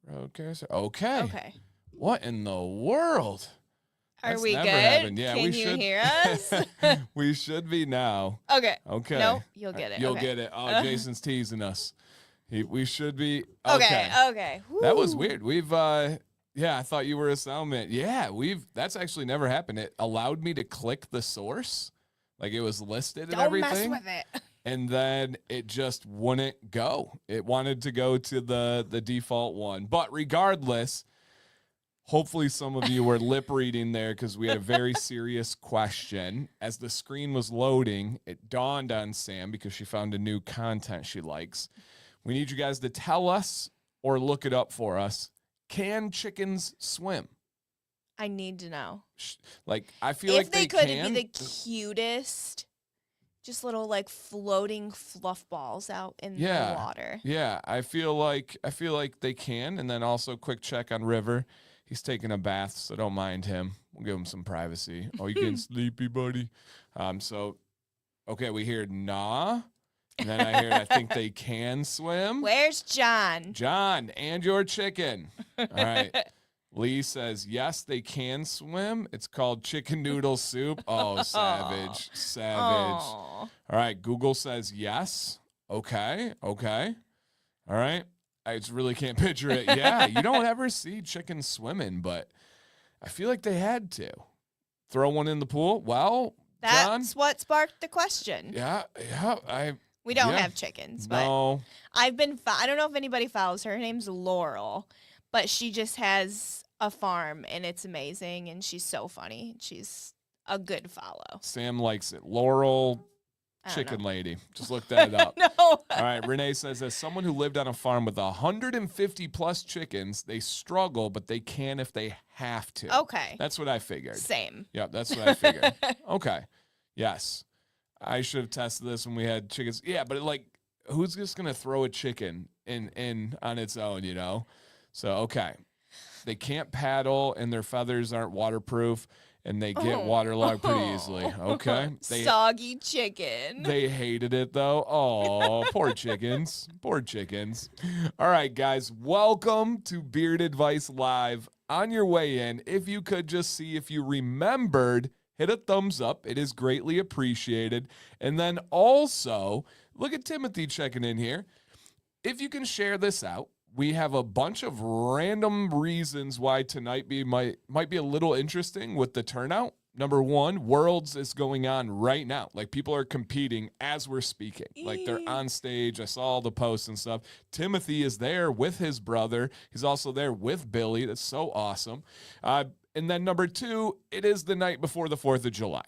Road carousel. Okay. Okay. What in the world? Are That's we never good? happened. Yeah, Can we you should hear us? we should be now. Okay. Okay. Nope, you'll get it. You'll Okay. get it. Oh, Jason's teasing us. We should be Okay. okay. Okay. That was Woo. weird. We've yeah, I thought you were a sound man. Yeah, that's actually never happened. It allowed me to click the source. Like it was listed and Don't everything. mess with it. And then it just wouldn't go. It wanted to go to the default one. But regardless, hopefully some of you were lip reading there because we had a very serious question. As the screen was loading, it dawned on Sam because she found a new content she likes. We need you guys to tell us or look it up for us. Can chickens swim? I need to know. Like, I feel If like they could, can. it'd be the cutest. Just little like floating fluff balls out in the water. Yeah, I feel like they can. And then also quick check on River. He's taking a bath, so don't mind him. We'll give him some privacy. Oh, you getting sleepy, buddy? So okay, we hear nah. And then I hear I think they can swim. Where's John? John, and your chicken. All right. Lee says, yes, they can swim. It's called chicken noodle soup. Oh, savage. Savage. Aww. All right. Google says yes. Okay. All right. I just really can't picture it. Yeah, you don't ever see chickens swimming, but I feel like they had to. Throw one in the pool? Well, That's John? what sparked the question. Yeah. We don't have chickens, but No. I don't know if anybody follows her. Her name's Laurel, but she just has a farm and it's amazing and she's so funny. She's a good follow. Sam likes it. Laurel I don't Chicken know. Lady. Just look that up. No. All right. Renee says, as someone who lived on a farm with 150 plus chickens, they struggle, but they can if they have to. Okay. That's what I figured. Same. Yeah, that's what I figured. Okay. Yes. I should have tested this when we had chickens. Yeah, but who's just going to throw a chicken in on its own, you know? So, okay. They can't paddle and their feathers aren't waterproof and they get waterlogged pretty easily. Okay. Soggy chicken. They hated it though. Oh, poor chickens. Poor chickens. All right, guys. Welcome to Beard Advice Live. On your way in, if you could just see if you remembered, hit a thumbs up. It is greatly appreciated. And then also, look at Timothy checking in here. If you can share this out, we have a bunch of random reasons why tonight might be a little interesting with the turnout. Number one, Worlds is going on right now. Like, people are competing as we're speaking. Like, they're on stage. I saw all the posts and stuff. Timothy is there with his brother. He's also there with Billy. That's so awesome. And then number two, it is the night before the 4th of July.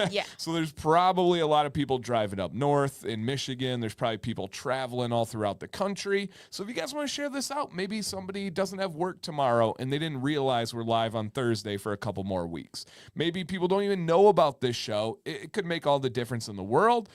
Yeah. So there's probably a lot of people driving up north in Michigan. There's probably people traveling all throughout the country. So if you guys want to share this out, maybe somebody doesn't have work tomorrow and they didn't realize we're live on Thursday for a couple more weeks. Maybe people don't even know about this show. It could make all the difference in the world.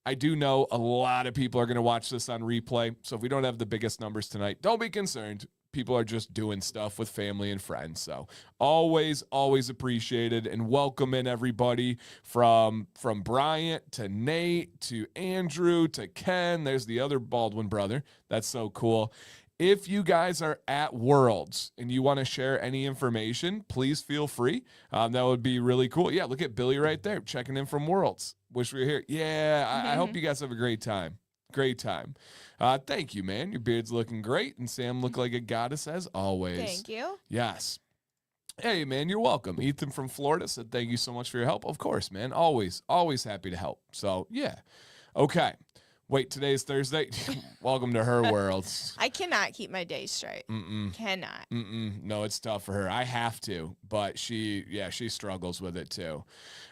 I do know a lot of people are going to watch this on replay. So if we don't have the biggest numbers tonight, don't be concerned. People are just doing stuff with family and friends. So always appreciated, and welcome in everybody from Bryant to Nate to Andrew to Ken. There's the other Baldwin brother. That's so cool. If you guys are at Worlds and you want to share any information, please feel free. That would be really cool. Yeah, look at Billy right there checking in from Worlds. Wish we were here. Yeah, I hope you guys have a great time. Great time. Thank you, man. Your beard's looking great, and Sam looked like a goddess as always. Thank you. Yes. Hey, man, you're welcome. Ethan from Florida said thank you so much for your help. Of course, man. Always happy to help. So, yeah. Okay. Wait, today's Thursday? Welcome to her world. I cannot keep my days straight. Cannot. No, it's tough for her. I have to, but she struggles with it too.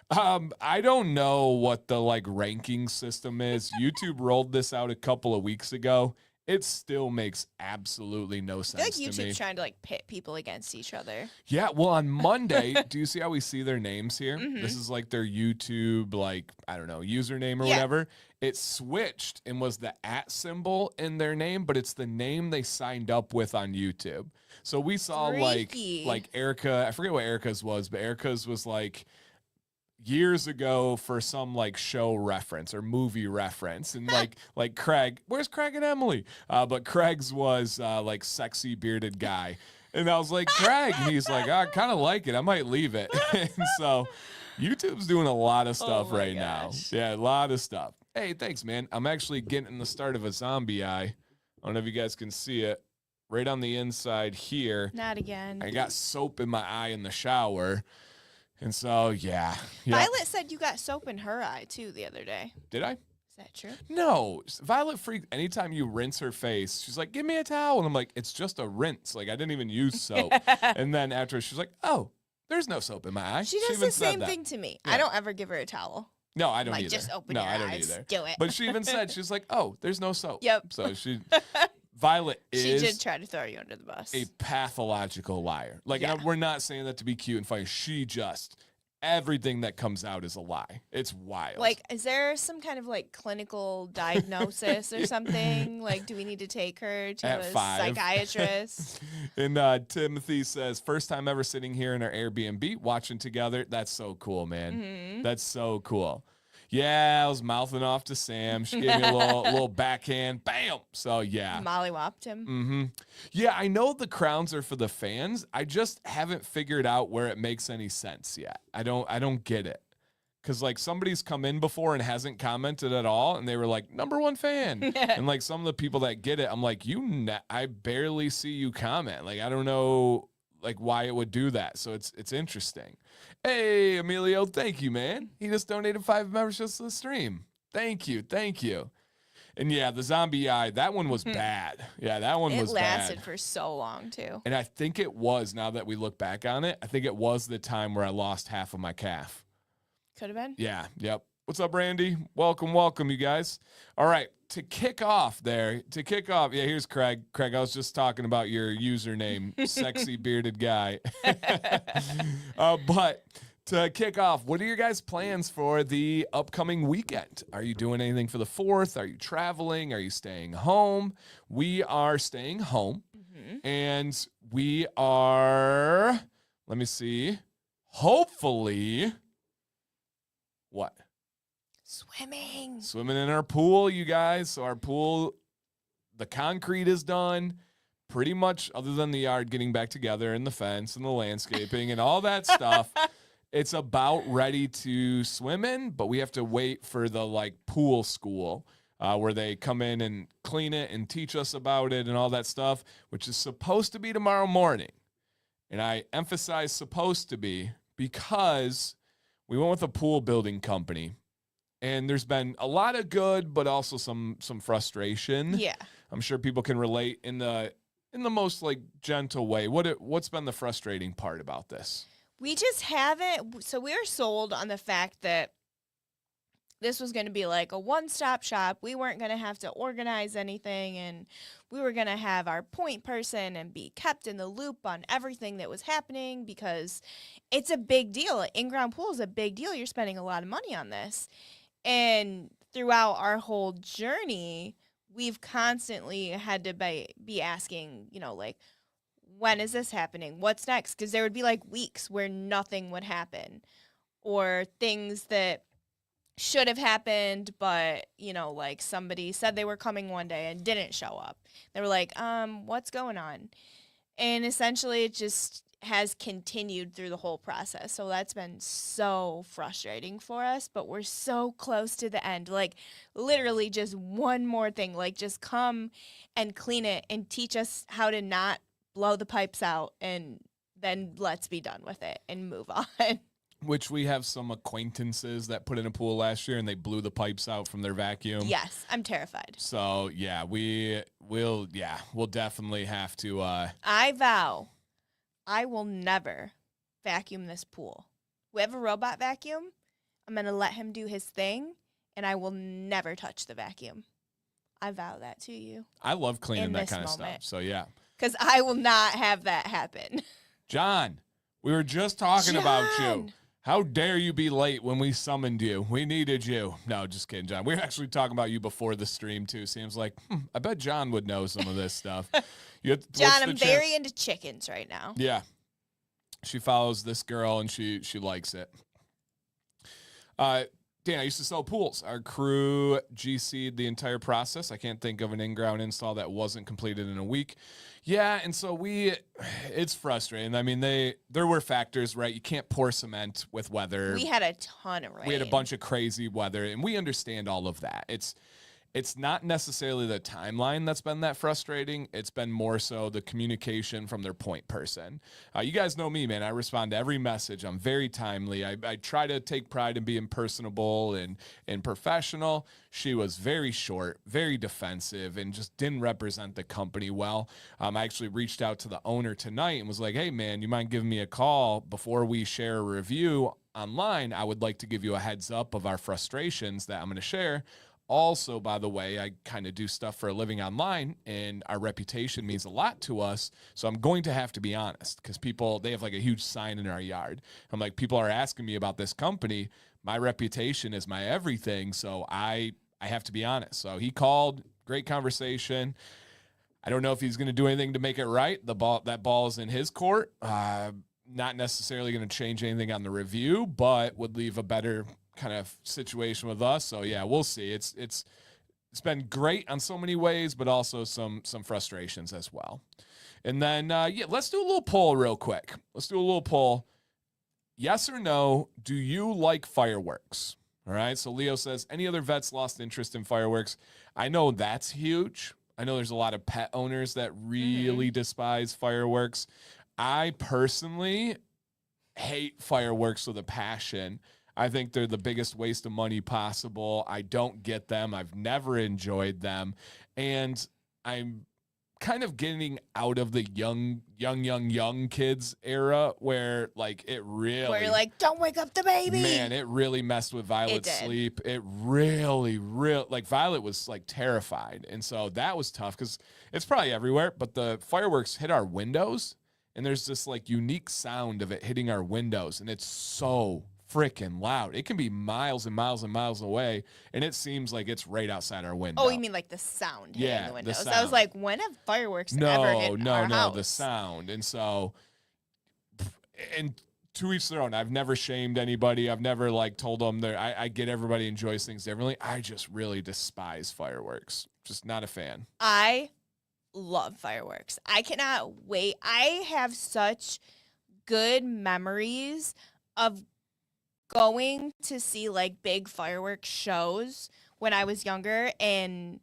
I don't know what the ranking system is. YouTube rolled this out a couple of weeks ago. It still makes absolutely no sense I feel to like me. YouTube's trying to pit people against each other. Yeah, well, on Monday, do you see how we see their names here? This is their YouTube, I don't know, username or whatever. It switched and was the @ symbol in their name, but it's the name they signed up with on YouTube. So we saw Freaky. like Erica, I forget what Erica's was, but Erica's was years ago for some like show reference or movie reference, and like Craig, where's Craig and Emily? But Craig's was like sexy bearded guy, and I was like, Craig, and he's like, I kind of like it, I might leave it. And so YouTube's doing a lot of stuff right now. Yeah, a lot of stuff. Hey, thanks, man. I'm actually getting the start of a zombie eye. I don't know if you guys can see it. Right on the inside here. Not again. I got soap in my eye in the shower. And so, yeah. Violet said you got soap in her eye, too, the other day. Did I? Is that true? No. Violet freaked. Anytime you rinse her face, she's like, give me a towel. And I'm like, it's just a rinse. Like, I didn't even use soap. And then after, she's like, oh, there's no soap in my eye. She does the same thing to me. Yeah. I don't ever give her a towel. No, I don't like, either. Just open no, your I don't eyes. either. Do it. But she even said, she's like, oh, there's no soap. Yep. So Violet is she did try to throw you under the bus. A pathological liar. Like, we're not saying that to be cute and funny. She just, everything that comes out is a lie. It's wild. Like, is there some kind of, like, clinical diagnosis or something? Like, do we need to take her to a psychiatrist? And Timothy says, first time ever sitting here in our Airbnb watching together. That's so cool, man. Mm-hmm. That's so cool. Yeah, I was mouthing off to Sam. She gave me a little backhand. Bam! So, yeah. Mollywopped him. Mm-hmm. Yeah, I know the crowns are for the fans. I just haven't figured out where it makes any sense yet. I don't get it. Because, like, somebody's come in before and hasn't commented at all, and they were like, #1 fan. And, like, some of the people that get it, I'm like, I barely see you comment. Like, I don't know, like, why it would do that. So it's interesting. Hey, Emilio, thank you, man. He just donated 5 memberships to the stream. Thank you. And yeah, the zombie eye, that one was bad. Yeah, that one was bad. It lasted for so long, too. And I think it was, now that we look back on it, I think it was the time where I lost half of my calf. Could have been. Yeah, yep. What's up, Randy? Welcome, you guys. All right, to kick off, yeah, here's Craig. Craig, I was just talking about your username, sexy bearded guy. But to kick off, what are your guys' plans for the upcoming weekend? Are you doing anything for the 4th? Are you traveling? Are you staying home? We are staying home, and we are, let me see, hopefully, what? Swimming in our pool, you guys. So our pool, the concrete is done. Pretty much, other than the yard getting back together and the fence and the landscaping and all that stuff, it's about ready to swim in, but we have to wait for the like pool school where they come in and clean it and teach us about it and all that stuff, which is supposed to be tomorrow morning. And I emphasize supposed to be because we went with a pool building company. And there's been a lot of good, but also some frustration. Yeah, I'm sure people can relate in the most like gentle way. What's been the frustrating part about this? We just haven't. So we were sold on the fact that this was going to be like a one-stop shop. We weren't going to have to organize anything, and we were going to have our point person and be kept in the loop on everything that was happening because it's a big deal. An in-ground pool is a big deal. You're spending a lot of money on this. And throughout our whole journey, we've constantly had to be asking, like, when is this happening? What's next? Because there would be, like, weeks where nothing would happen or things that should have happened, but, like, somebody said they were coming one day and didn't show up. They were like, what's going on? And essentially it just has continued through the whole process. So that's been so frustrating for us, but we're so close to the end. Like, literally just one more thing. Like, just come and clean it and teach us how to not blow the pipes out, and then let's be done with it and move on. Which we have some acquaintances that put in a pool last year and they blew the pipes out from their vacuum. Yes, I'm terrified. So, yeah, we'll definitely have to. I vow I will never vacuum this pool. We have a robot vacuum. I'm going to let him do his thing, and I will never touch the vacuum. I vow that to you. I love cleaning that kind of stuff. So, yeah. Because I will not have that happen. John, we were just talking about you. How dare you be late when we summoned you? We needed you. No, just kidding, John. We were actually talking about you before the stream, too. Seems like, I bet John would know some of this stuff. John, I'm very into chickens right now. Yeah. She follows this girl, and she likes it. Dan, I used to sell pools. Our crew GC'd the entire process. I can't think of an in-ground install that wasn't completed in a week. Yeah, and so it's frustrating. I mean, there were factors, right? You can't pour cement with weather. We had a ton of rain. We had a bunch of crazy weather, and we understand all of that. It's not necessarily the timeline that's been that frustrating. It's been more so the communication from their point person. You guys know me, man. I respond to every message. I'm very timely. I try to take pride in being personable and professional. She was very short, very defensive, and just didn't represent the company well. I actually reached out to the owner tonight and was like, hey, man, you mind giving me a call before we share a review online? I would like to give you a heads up of our frustrations that I'm going to share. Also, by the way, I kind of do stuff for a living online, and our reputation means a lot to us. So I'm going to have to be honest, because they have like a huge sign in our yard. I'm like, people are asking me about this company. My reputation is my everything. So I have to be honest. So he called, great conversation. I don't know if he's going to do anything to make it right. That ball is in his court. Not necessarily going to change anything on the review, but would leave a better kind of situation with us. So yeah, we'll see. It's been great on so many ways, but also some frustrations as well. And then let's do a little poll real quick. Let's do a little poll. Yes or no, do you like fireworks? All right. So Leo says, any other vets lost interest in fireworks? I know that's huge. I know there's a lot of pet owners that really despise fireworks. I personally hate fireworks with a passion. I think they're the biggest waste of money possible. I don't get them. I've never enjoyed them. And I'm kind of getting out of the young kids era where like it really... Where you're like, don't wake up the baby. Man, it really messed with Violet's sleep. It really, like Violet was like terrified. And so that was tough because it's probably everywhere. But the fireworks hit our windows and there's this like unique sound of it hitting our windows. And it's so freaking loud. It can be miles and miles and miles away, and it seems like it's right outside our window. Oh, you mean like the sound hitting the windows? The sound. I was like, when have fireworks ever hit our house? The sound. And so, and to each their own. I've never shamed anybody. I've never like told them I get everybody enjoys things differently. I just really despise fireworks. Just not a fan. I love fireworks. I cannot wait. I have such good memories of going to see like big fireworks shows when I was younger, and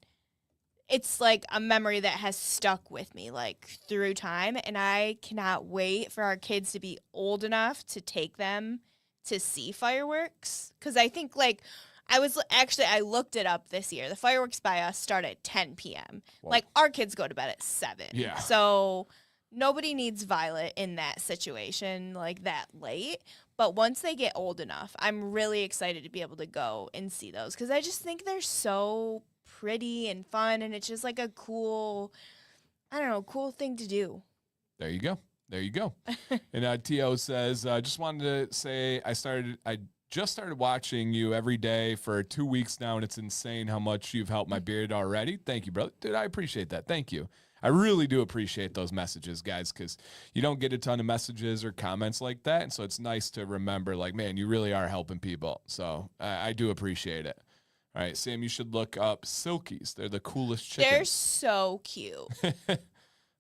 it's like a memory that has stuck with me like through time, and I cannot wait for our kids to be old enough to take them to see fireworks, because I think like I looked it up this year. The fireworks by us start at 10 p.m. Whoa. Like our kids go to bed at 7. Yeah. So nobody needs Violet in that situation like that late. But once they get old enough, I'm really excited to be able to go and see those, because I just think they're so pretty and fun, and it's just like a cool thing to do. There you go. And T.O. says, just wanted to say I just started watching you every day for 2 weeks now, and it's insane how much you've helped my beard already. Thank you, brother. Dude, I appreciate that. Thank you. I really do appreciate those messages, guys, because you don't get a ton of messages or comments like that. And so it's nice to remember, like, man, you really are helping people. So I do appreciate it. All right, Sam, you should look up Silkies. They're the coolest chickens. They're so cute. All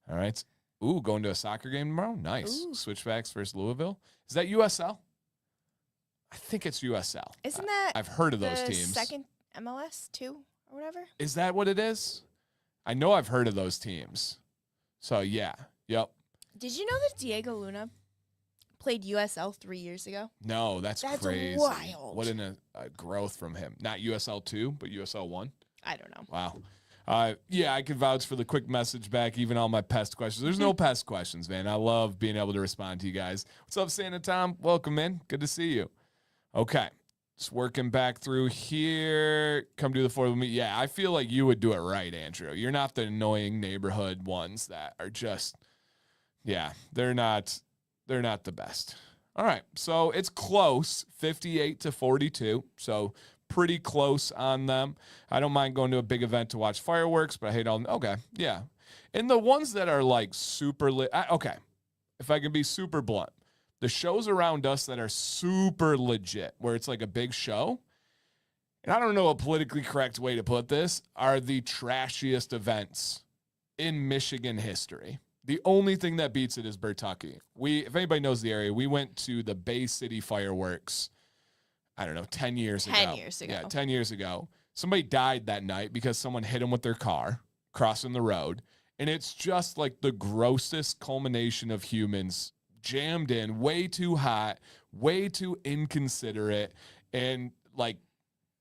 right. Ooh, going to a soccer game tomorrow? Nice. Ooh. Switchbacks versus Louisville. Is that USL? I think it's USL. Isn't that I've heard of those teams. Second MLS too, or whatever? Is that what it is? I know I've heard of those teams. So, yeah. Yep. Did you know that Diego Luna played USL 3 years ago? No, that's crazy. That's wild. What a growth from him. Not USL 2, but USL 1. I don't know. Wow. Yeah, I could vouch for the quick message back, even all my pest questions. There's no pest questions, man. I love being able to respond to you guys. What's up, Santa Tom? Welcome in. Good to see you. Okay. Just working back through here. Come do the 4th with me. Yeah, I feel like you would do it right, Andrew. You're not the annoying neighborhood ones that are just, yeah, they're not the best. All right, so it's close, 58-42. So pretty close on them. I don't mind going to a big event to watch fireworks, but I hate all. Okay, yeah. And the ones that are like super lit. Okay, if I can be super blunt, The shows around us that are super legit, where it's like a big show, and I don't know a politically correct way to put this, are the trashiest events in Michigan history. The only thing that beats it is Bertucky. If anybody knows the area, we went to the Bay City fireworks, I don't know, 10 years ago. 10 years ago. Yeah, 10 years ago. Somebody died that night because someone hit them with their car crossing the road. And it's just like the grossest culmination of humans jammed in, way too hot, way too inconsiderate, and like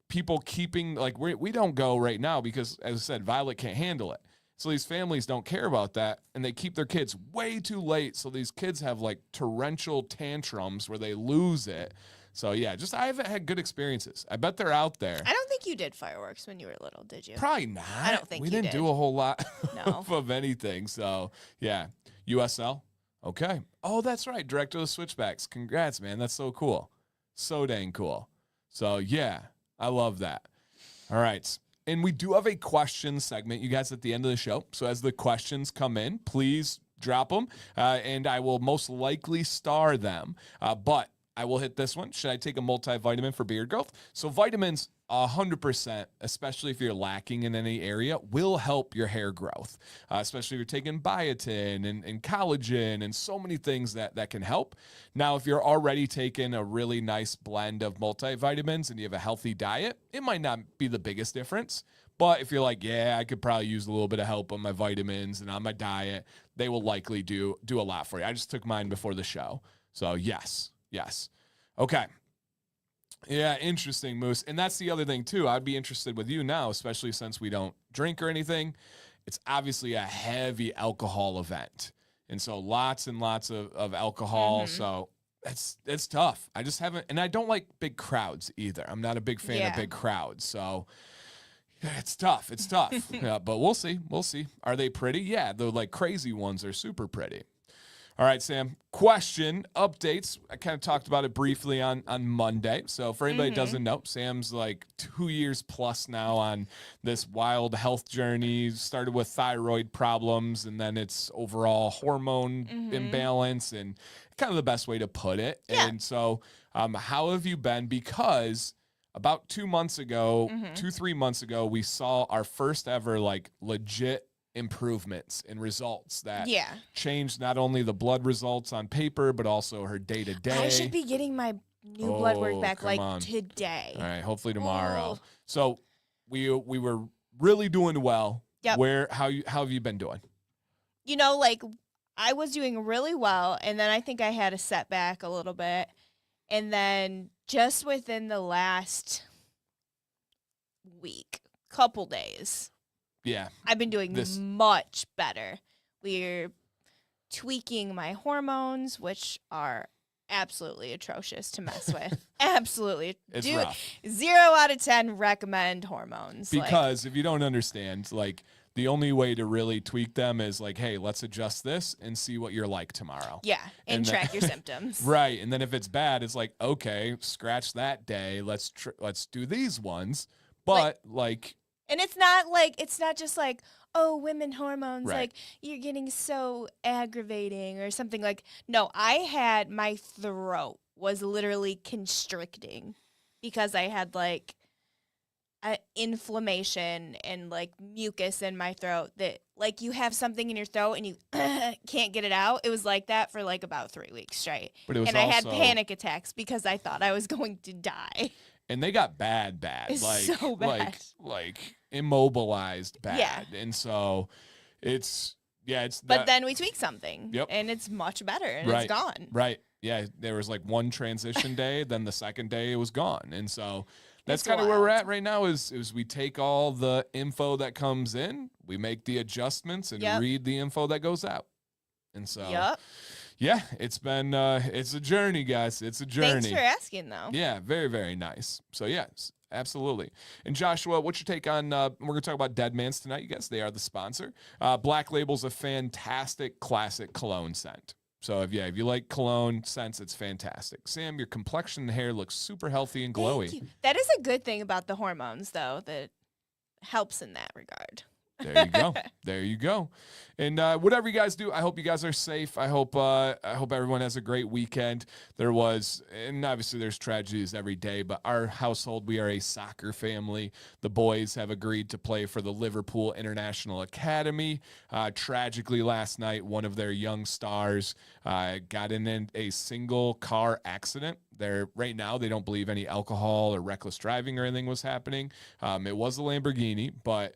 people keeping, like we don't go right now because, as I said, Violet can't handle it. So these families don't care about that, and they keep their kids way too late. So these kids have like torrential tantrums where they lose it. So yeah, I haven't had good experiences. I bet they're out there. I don't think you did fireworks when you were little, did you? Probably not. I don't think we you didn't did. do a whole lot No. of anything. So yeah, USL. Okay. Oh, that's right. Director of the Switchbacks. Congrats, man. That's so cool. So dang cool. So yeah, I love that. All right. And we do have a question segment, you guys, at the end of the show. So as the questions come in, please drop them, and I will most likely star them. But I will hit this one. Should I take a multivitamin for beard growth? So vitamins, 100%, especially if you're lacking in any area, will help your hair growth, especially if you're taking biotin and collagen and so many things that can help. Now, if you're already taking a really nice blend of multivitamins and you have a healthy diet, it might not be the biggest difference. But if you're like, yeah, I could probably use a little bit of help on my vitamins and on my diet, they will likely do a lot for you. I just took mine before the show. So yes. Okay. Yeah, interesting, Moose. And that's the other thing, too. I'd be interested with you now, especially since we don't drink or anything. It's obviously a heavy alcohol event. And so lots and lots of alcohol. Mm-hmm. So it's tough. I just haven't, and I don't like big crowds either. I'm not a big fan of big crowds. So yeah, it's tough. Yeah, but we'll see. Are they pretty? Yeah, the like crazy ones are super pretty. All right, Sam, question, updates. I kind of talked about it briefly on Monday. So for anybody who doesn't know, Sam's like 2 years plus now on this wild health journey. Started with thyroid problems, and then it's overall hormone imbalance, and kind of the best way to put it. Yeah. And so how have you been? Because about 2 months ago, 3 months ago, we saw our first ever like legit improvements and results that changed not only the blood results on paper, but also her day-to-day. I should be getting my new blood work back like today. All right, hopefully tomorrow. So we were really doing well. Yep. How have you been doing? You know, like I was doing really well, and then I think I had a setback a little bit. And then just within the last couple days, I've been doing much better. We're tweaking my hormones, which are absolutely atrocious to mess with. Absolutely. It's rough. 0 out of 10 recommend hormones. Because if you don't understand, like the only way to really tweak them is like, hey, let's adjust this and see what you're like tomorrow. Yeah, and track your symptoms. Right. And then if it's bad, it's like, okay, scratch that day. Let's do these ones. But and it's not just like, oh, women hormones, like you're getting so aggravating or something. Like, no, my throat was literally constricting because I had like inflammation and like mucus in my throat that like you have something in your throat and you can't get it out. It was like that for like about 3 weeks straight. But it was I had panic attacks because I thought I was going to die. And they got bad. It's so bad. Like immobilized bad. Yeah. And so it's But then we tweaked something. Yep. And it's much better and it's gone. Right. Yeah. There was like one transition day, then the second day it was gone. And so that's kind of where we're at right now is we take all the info that comes in, we make the adjustments and read the info that goes out. And so yeah, it's been it's a journey, guys. It's a journey. Thanks for asking, though. Yeah, very, very nice. So, yes, absolutely. And Joshua, what's your take on, we're going to talk about Deadman's tonight, you guys. They are the sponsor. Black Label's a fantastic classic cologne scent. So, if you like cologne scents, it's fantastic. Sam, your complexion and hair looks super healthy and glowy. Thank you. That is a good thing about the hormones, though, that helps in that regard. There you go. There you go. And whatever you guys do, I hope you guys are safe. I hope everyone has a great weekend. There was, and obviously there's tragedies every day, but our household, we are a soccer family. The boys have agreed to play for the Liverpool International Academy. Tragically last night, one of their young stars got in a single car accident. Right now, they don't believe any alcohol or reckless driving or anything was happening. It was a Lamborghini, but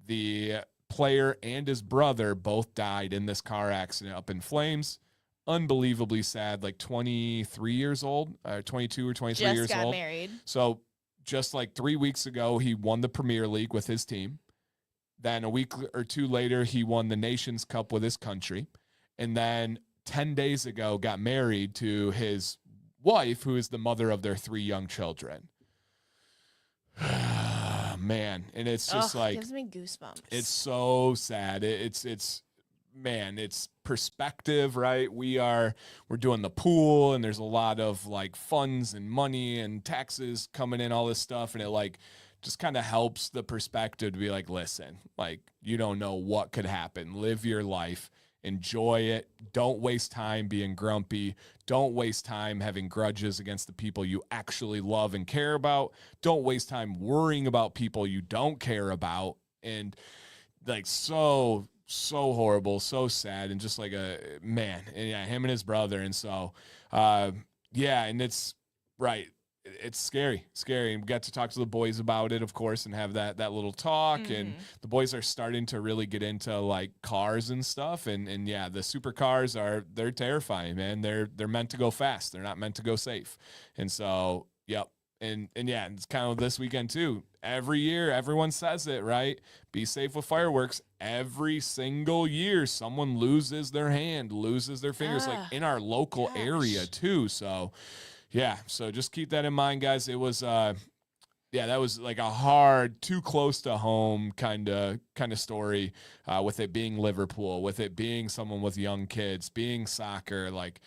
the player and his brother both died in this car accident up in flames. Unbelievably sad, like 23 years old, 22 or 23 years old. Just got married. So just like 3 weeks ago, he won the Premier League with his team. Then a week or two later, he won the Nations Cup with his country. And then 10 days ago, got married to his wife, who is the mother of their 3 young children. Man, and it's just gives me goosebumps. It's so sad. It's perspective, right? We're doing the pool, and there's a lot of like funds and money and taxes coming in, all this stuff, and it like just kind of helps the perspective to be like, listen, like you don't know what could happen. Live your life. Enjoy it. Don't waste time being grumpy. Don't waste time having grudges against the people you actually love and care about. Don't waste time worrying about people you don't care about. And like so horrible, so sad, and just like a man. And yeah, him and his brother. And so, and it's right. It's scary. And we got to talk to the boys about it, of course, and have that little talk. Mm-hmm. And the boys are starting to really get into like cars and stuff. And yeah, the supercars they're terrifying, man. They're meant to go fast. They're not meant to go safe. And so, yep. And yeah, it's kind of this weekend too. Every year, everyone says it, right? Be safe with fireworks. Every single year, someone loses their hand, loses their fingers, like in our local area too. So yeah, so just keep that in mind, guys. It was, that was like a hard, too close to home kind of story. With it being Liverpool, with it being someone with young kids, being soccer, like,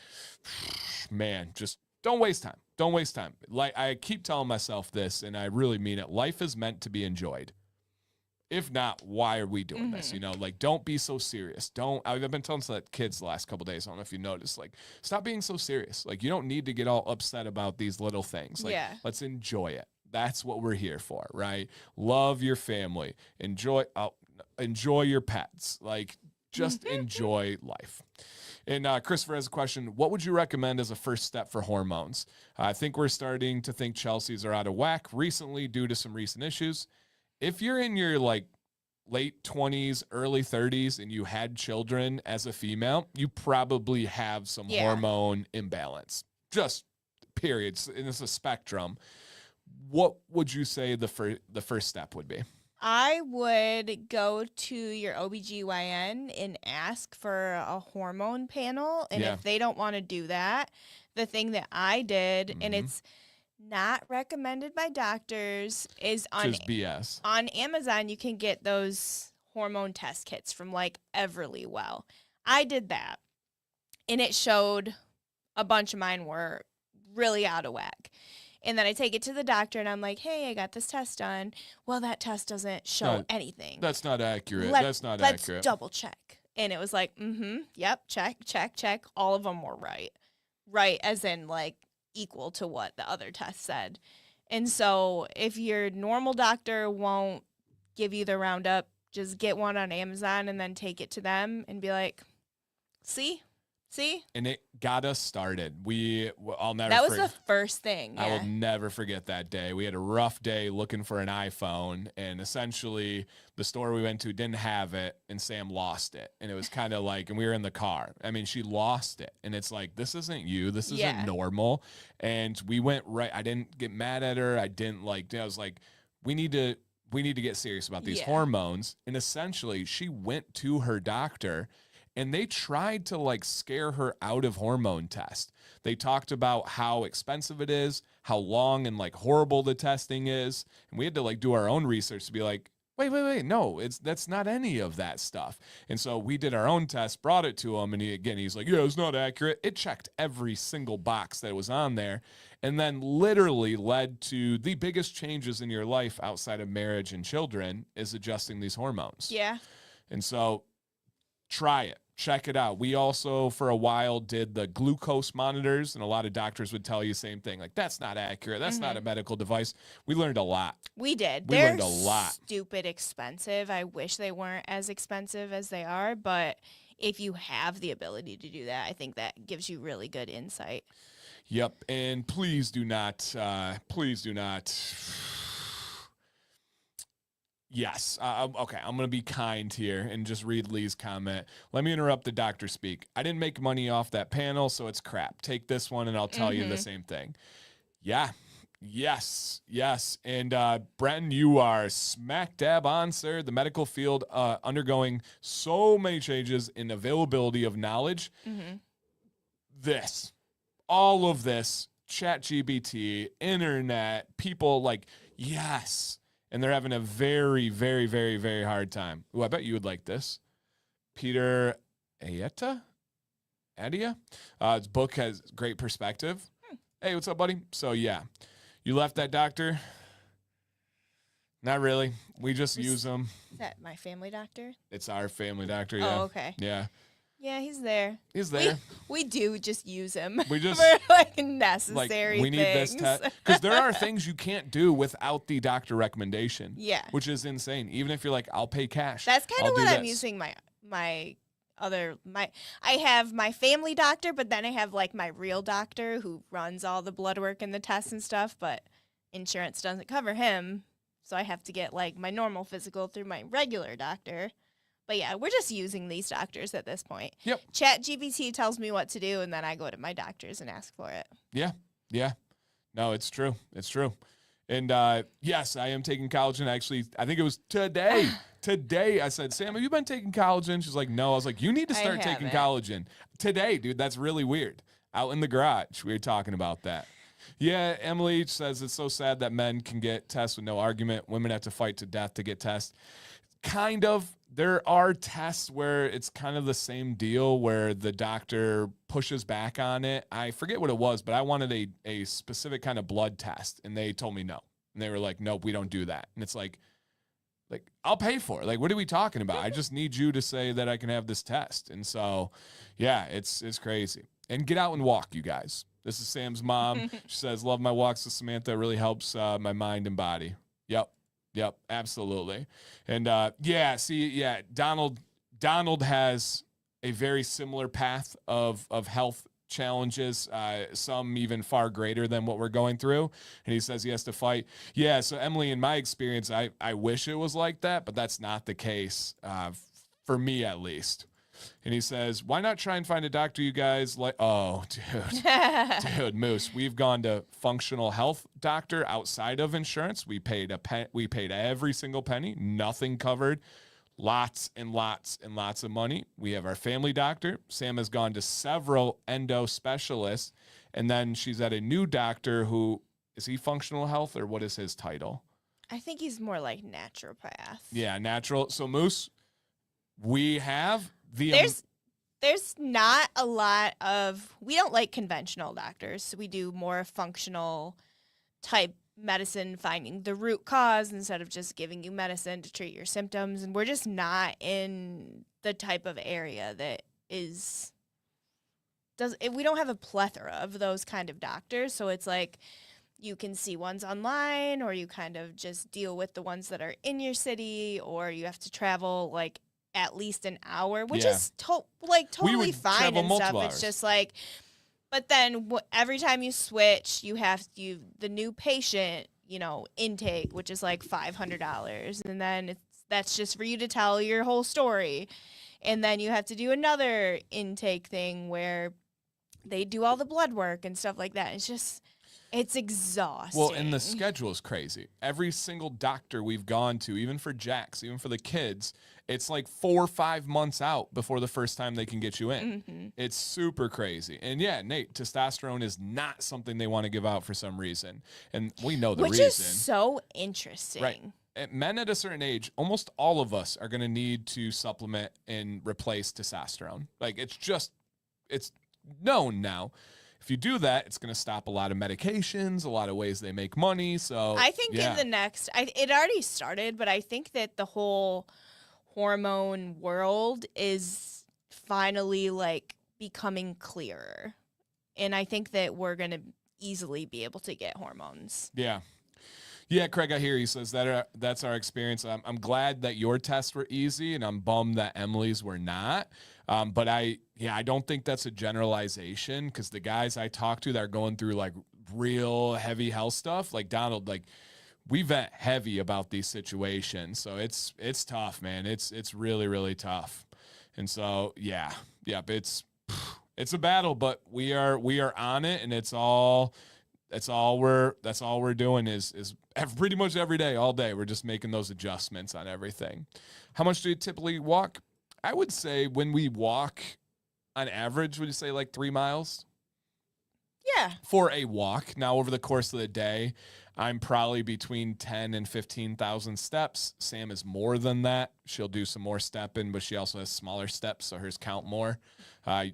man, just don't waste time. Don't waste time. Like I keep telling myself this, and I really mean it. Life is meant to be enjoyed. If not, why are we doing this? You know, like, don't be so serious. I've been telling the kids the last couple of days, I don't know if you noticed, like, stop being so serious. Like, you don't need to get all upset about these little things. Like, let's enjoy it. That's what we're here for, right? Love your family. Enjoy your pets. Like, just enjoy life. And Christopher has a question. What would you recommend as a first step for hormones? I think we're starting to think Chelsea's are out of whack recently due to some recent issues. If you're in your like late 20s, early 30s, and you had children as a female, you probably have some hormone imbalance. Just periods. And it's a spectrum. What would you say the first step would be? I would go to your OBGYN and ask for a hormone panel. And if they don't want to do that, the thing that I did, and it's not recommended by doctors, is just BS. On Amazon, you can get those hormone test kits from like Everlywell. I did that, and it showed a bunch of mine were really out of whack. And then I take it to the doctor, and I'm like, hey, I got this test done. Well, that test doesn't show anything. That's not accurate. Let's double check. And it was like, yep, check. All of them were right. Right, as in like equal to what the other test said. And so if your normal doctor won't give you the Roundup, just get one on Amazon and then take it to them and be like, see? And it got us started. I'll never That was the first thing. I will never forget that day. We had a rough day looking for an iPhone, and essentially the store we went to didn't have it, and Sam lost it. And it was kind of like, and we were in the car. I mean, she lost it. And it's like, this isn't you. This isn't normal. And we went right. I didn't get mad at her. I was like, we need to get serious about these hormones. And essentially she went to her doctor, and they tried to like scare her out of hormone test. They talked about how expensive it is, how long and like horrible the testing is. And we had to like do our own research to be like, wait. No, that's not any of that stuff. And so we did our own test, brought it to him, and he's like, yeah, it's not accurate. It checked every single box that was on there, and then literally led to the biggest changes in your life outside of marriage and children is adjusting these hormones. Yeah. And so try it. Check it out. We also, for a while, did the glucose monitors, and a lot of doctors would tell you the same thing. Like, that's not accurate. That's not a medical device. We learned a lot. We did. We learned a lot. Stupid expensive. I wish they weren't as expensive as they are, but if you have the ability to do that, I think that gives you really good insight. Yep. And please do not. Yes. Okay, I'm going to be kind here and just read Lee's comment. Let me interrupt the doctor speak. I didn't make money off that panel, so it's crap. Take this one and I'll tell you the same thing. Yeah. Yes. And Brenton, you are smack dab on, sir. The medical field undergoing so many changes in availability of knowledge. All of this, ChatGPT, internet, people like, yes. And they're having a very, very, very, very hard time. Ooh, I bet you would like this. Peter Adia? His book has great perspective. Hey, what's up, buddy? So, yeah, you left that doctor? Not really. We just use them. Is that my family doctor? It's our family doctor, yeah. Oh, okay. Yeah. Yeah, he's there. He's there. We do just use him. We just for like necessary we need this things. test because there are things you can't do without the doctor recommendation. Yeah, which is insane. Even if you're like, I'll pay cash. That's kind of what I'm this. using I have my family doctor, but then I have like my real doctor who runs all the blood work and the tests and stuff. But insurance doesn't cover him, so I have to get like my normal physical through my regular doctor. But yeah, we're just using these doctors at this point. Yep. ChatGPT tells me what to do, and then I go to my doctors and ask for it. Yeah. No, it's true. And yes, I am taking collagen. Actually, I think it was today. Today, I said, Sam, have you been taking collagen? She's like, no. I was like, you need to start taking collagen. Today, dude, that's really weird. Out in the garage, we were talking about that. Yeah, Emily says it's so sad that men can get tests with no argument. Women have to fight to death to get tests. Kind of. There are tests where it's kind of the same deal where the doctor pushes back on it. I forget what it was, but I wanted a specific kind of blood test, and they told me no. And they were like, nope, we don't do that. And it's like I'll pay for it. Like, what are we talking about? I just need you to say that I can have this test. And so, yeah, it's crazy. And get out and walk, you guys. This is Sam's mom. She says, love my walks with Samantha. It really helps my mind and body. Yep, absolutely. And Donald has a very similar path of health challenges, some even far greater than what we're going through. And he says he has to fight. Yeah, so Emily, in my experience, I wish it was like that, but that's not the case, for me at least. And he says, why not try and find a doctor you guys like? Oh, dude, Moose, we've gone to functional health doctor outside of insurance. We paid every single penny, nothing covered, lots and lots and lots of money. We have our family doctor. Sam has gone to several endo specialists. And then she's at a new doctor who, is he functional health or what is his title? I think he's more like naturopath. Yeah, natural. So Moose, we have There's not a lot of, we don't like conventional doctors. So we do more functional type medicine, finding the root cause instead of just giving you medicine to treat your symptoms. And we're just not in the type of area that we don't have a plethora of those kind of doctors. So it's like you can see ones online, or you kind of just deal with the ones that are in your city, or you have to travel like at least an hour, which is totally fine and stuff. Hours. It's just like, but then every time you switch, you have the new patient, intake, which is like $500, and then that's just for you to tell your whole story, and then you have to do another intake thing where they do all the blood work and stuff like that. It's exhausting. Well, and the schedule is crazy. Every single doctor we've gone to, even for Jax, even for the kids, it's like 4 or 5 months out before the first time they can get you in. Mm-hmm. It's super crazy. And yeah, Nate, testosterone is not something they want to give out for some reason. And we know the reason. Which is so interesting. Right. men at a certain age, almost all of us are going to need to supplement and replace testosterone. Like it's known now. If you do that, it's going to stop a lot of medications, a lot of ways they make money. So I think in the next, it already started, but I think that the whole hormone world is finally like becoming clearer. And I think that we're going to easily be able to get hormones. Yeah. Yeah, Craig, I hear you. Says that that's our experience. I'm glad that your tests were easy, and I'm bummed that Emily's were not. But I don't think that's a generalization, because the guys I talk to that are going through like real heavy health stuff, like Donald, like we vent heavy about these situations. So it's tough, man. It's really, really tough. And so it's a battle, but we are on it, and that's all we're doing is pretty much every day, all day. We're just making those adjustments on everything. How much do you typically walk? I would say when we walk, on average, would you say like 3 miles? Yeah. For a walk. Now, over the course of the day, I'm probably between 10 and 15,000 steps. Sam is more than that. She'll do some more stepping, but she also has smaller steps, so hers count more.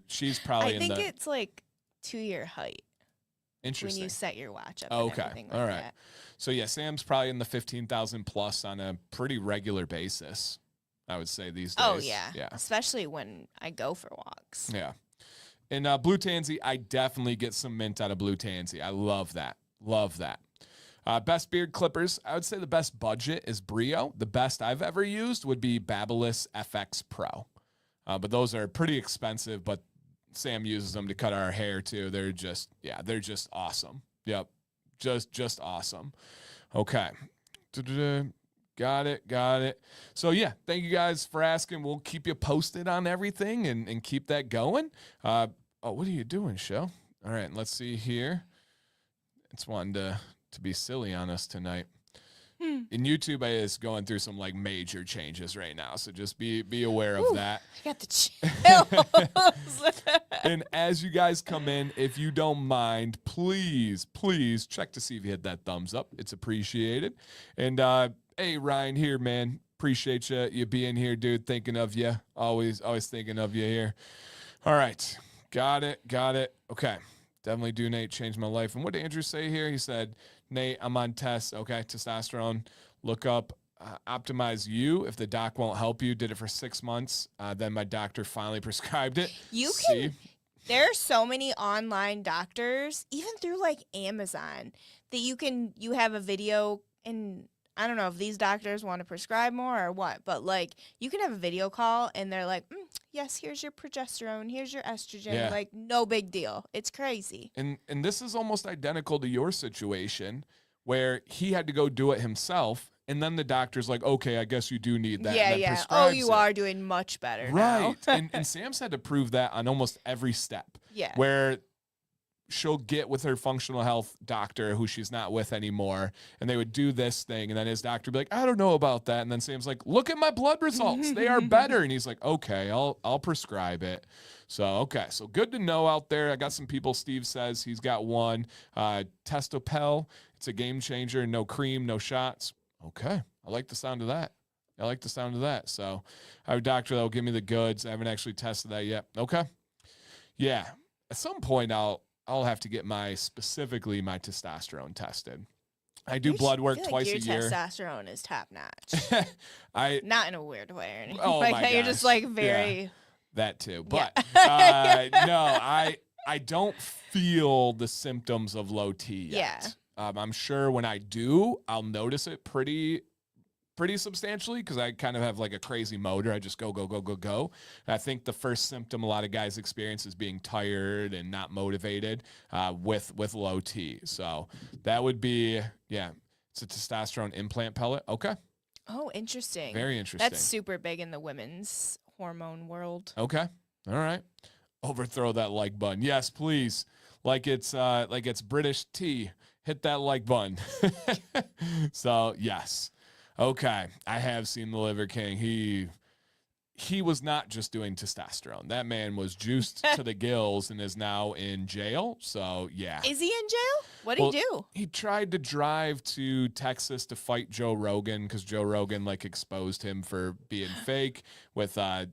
She's probably I think it's like to your height. Interesting. When you set your watch up. Okay. And everything like All right. that. So yeah, Sam's probably in the 15,000 plus on a pretty regular basis, I would say, these days. Oh yeah. Yeah. Especially when I go for walks. Yeah. And Blue Tansy, I definitely get some mint out of Blue Tansy. I love that. Love that. Best beard clippers, I would say the best budget is Brio. The best I've ever used would be Babyliss FX Pro. But those are pretty expensive, but Sam uses them to cut our hair too. They're just awesome. Yep. Just awesome. Okay. Got it. So yeah, thank you guys for asking. We'll keep you posted on everything and keep that going. What are you doing, show? All right, let's see here. It's wanting to be silly on us tonight. And YouTube is going through some like major changes right now, so just be aware of that. I got the chills. And as you guys come in, if you don't mind, please check to see if you hit that thumbs up. It's appreciated. And hey, Ryan here, man. Appreciate you being here, dude. Thinking of you. Always thinking of you here. All right. Got it. Okay. Definitely do, Nate. Changed my life. And what did Andrew say here? He said, Nate, I'm on tests. Okay. Testosterone. Look up Optimize You. If the doc won't help you, did it for 6 months. Then my doctor finally prescribed it. There are so many online doctors, even through like Amazon, that you have a video, and I don't know if these doctors want to prescribe more or what, but like you can have a video call and they're like, yes, here's your progesterone, here's your estrogen. Yeah. Like no big deal. It's crazy. And this is almost identical to your situation where he had to go do it himself. And then the doctor's like, okay, I guess you do need that. Yeah. Oh, you are doing much better now. Right. and Sam's had to prove that on almost every step. Yeah. Where she'll get with her functional health doctor who she's not with anymore, and they would do this thing, and then his doctor would be like, I don't know about that. And then Sam's like, look at my blood results. They are better. And he's like, okay, I'll prescribe it. So, okay. So good to know out there. I got some people. Steve says he's got one. Testopel. It's a game changer. No cream, no shots. Okay. I like the sound of that. So I have a doctor that will give me the goods. I haven't actually tested that yet. Okay. Yeah. At some point I'll have to get specifically my testosterone tested. I do blood work twice a year. Your testosterone is top notch. Not in a weird way or anything. Oh like my that. gosh. You're just like very. Yeah, that too. But no, I don't feel the symptoms of low T yet. Yeah. I'm sure when I do, I'll notice it pretty substantially, because I kind of have like a crazy motor. I just go. And I think the first symptom a lot of guys experience is being tired and not motivated with low T. So that would be, it's a testosterone implant pellet. Okay. Oh, interesting. Very interesting. That's super big in the women's hormone world. Okay. All right. Overthrow that like button. Yes, please. Like it's British tea. Hit that like button. So yes. Okay, I have seen the Liver King. he was not just doing testosterone. That man was juiced to the gills and is now in jail. So, yeah. Is he in jail? What did he do? He tried to drive to Texas to fight Joe Rogan because Joe Rogan like exposed him for being fake with the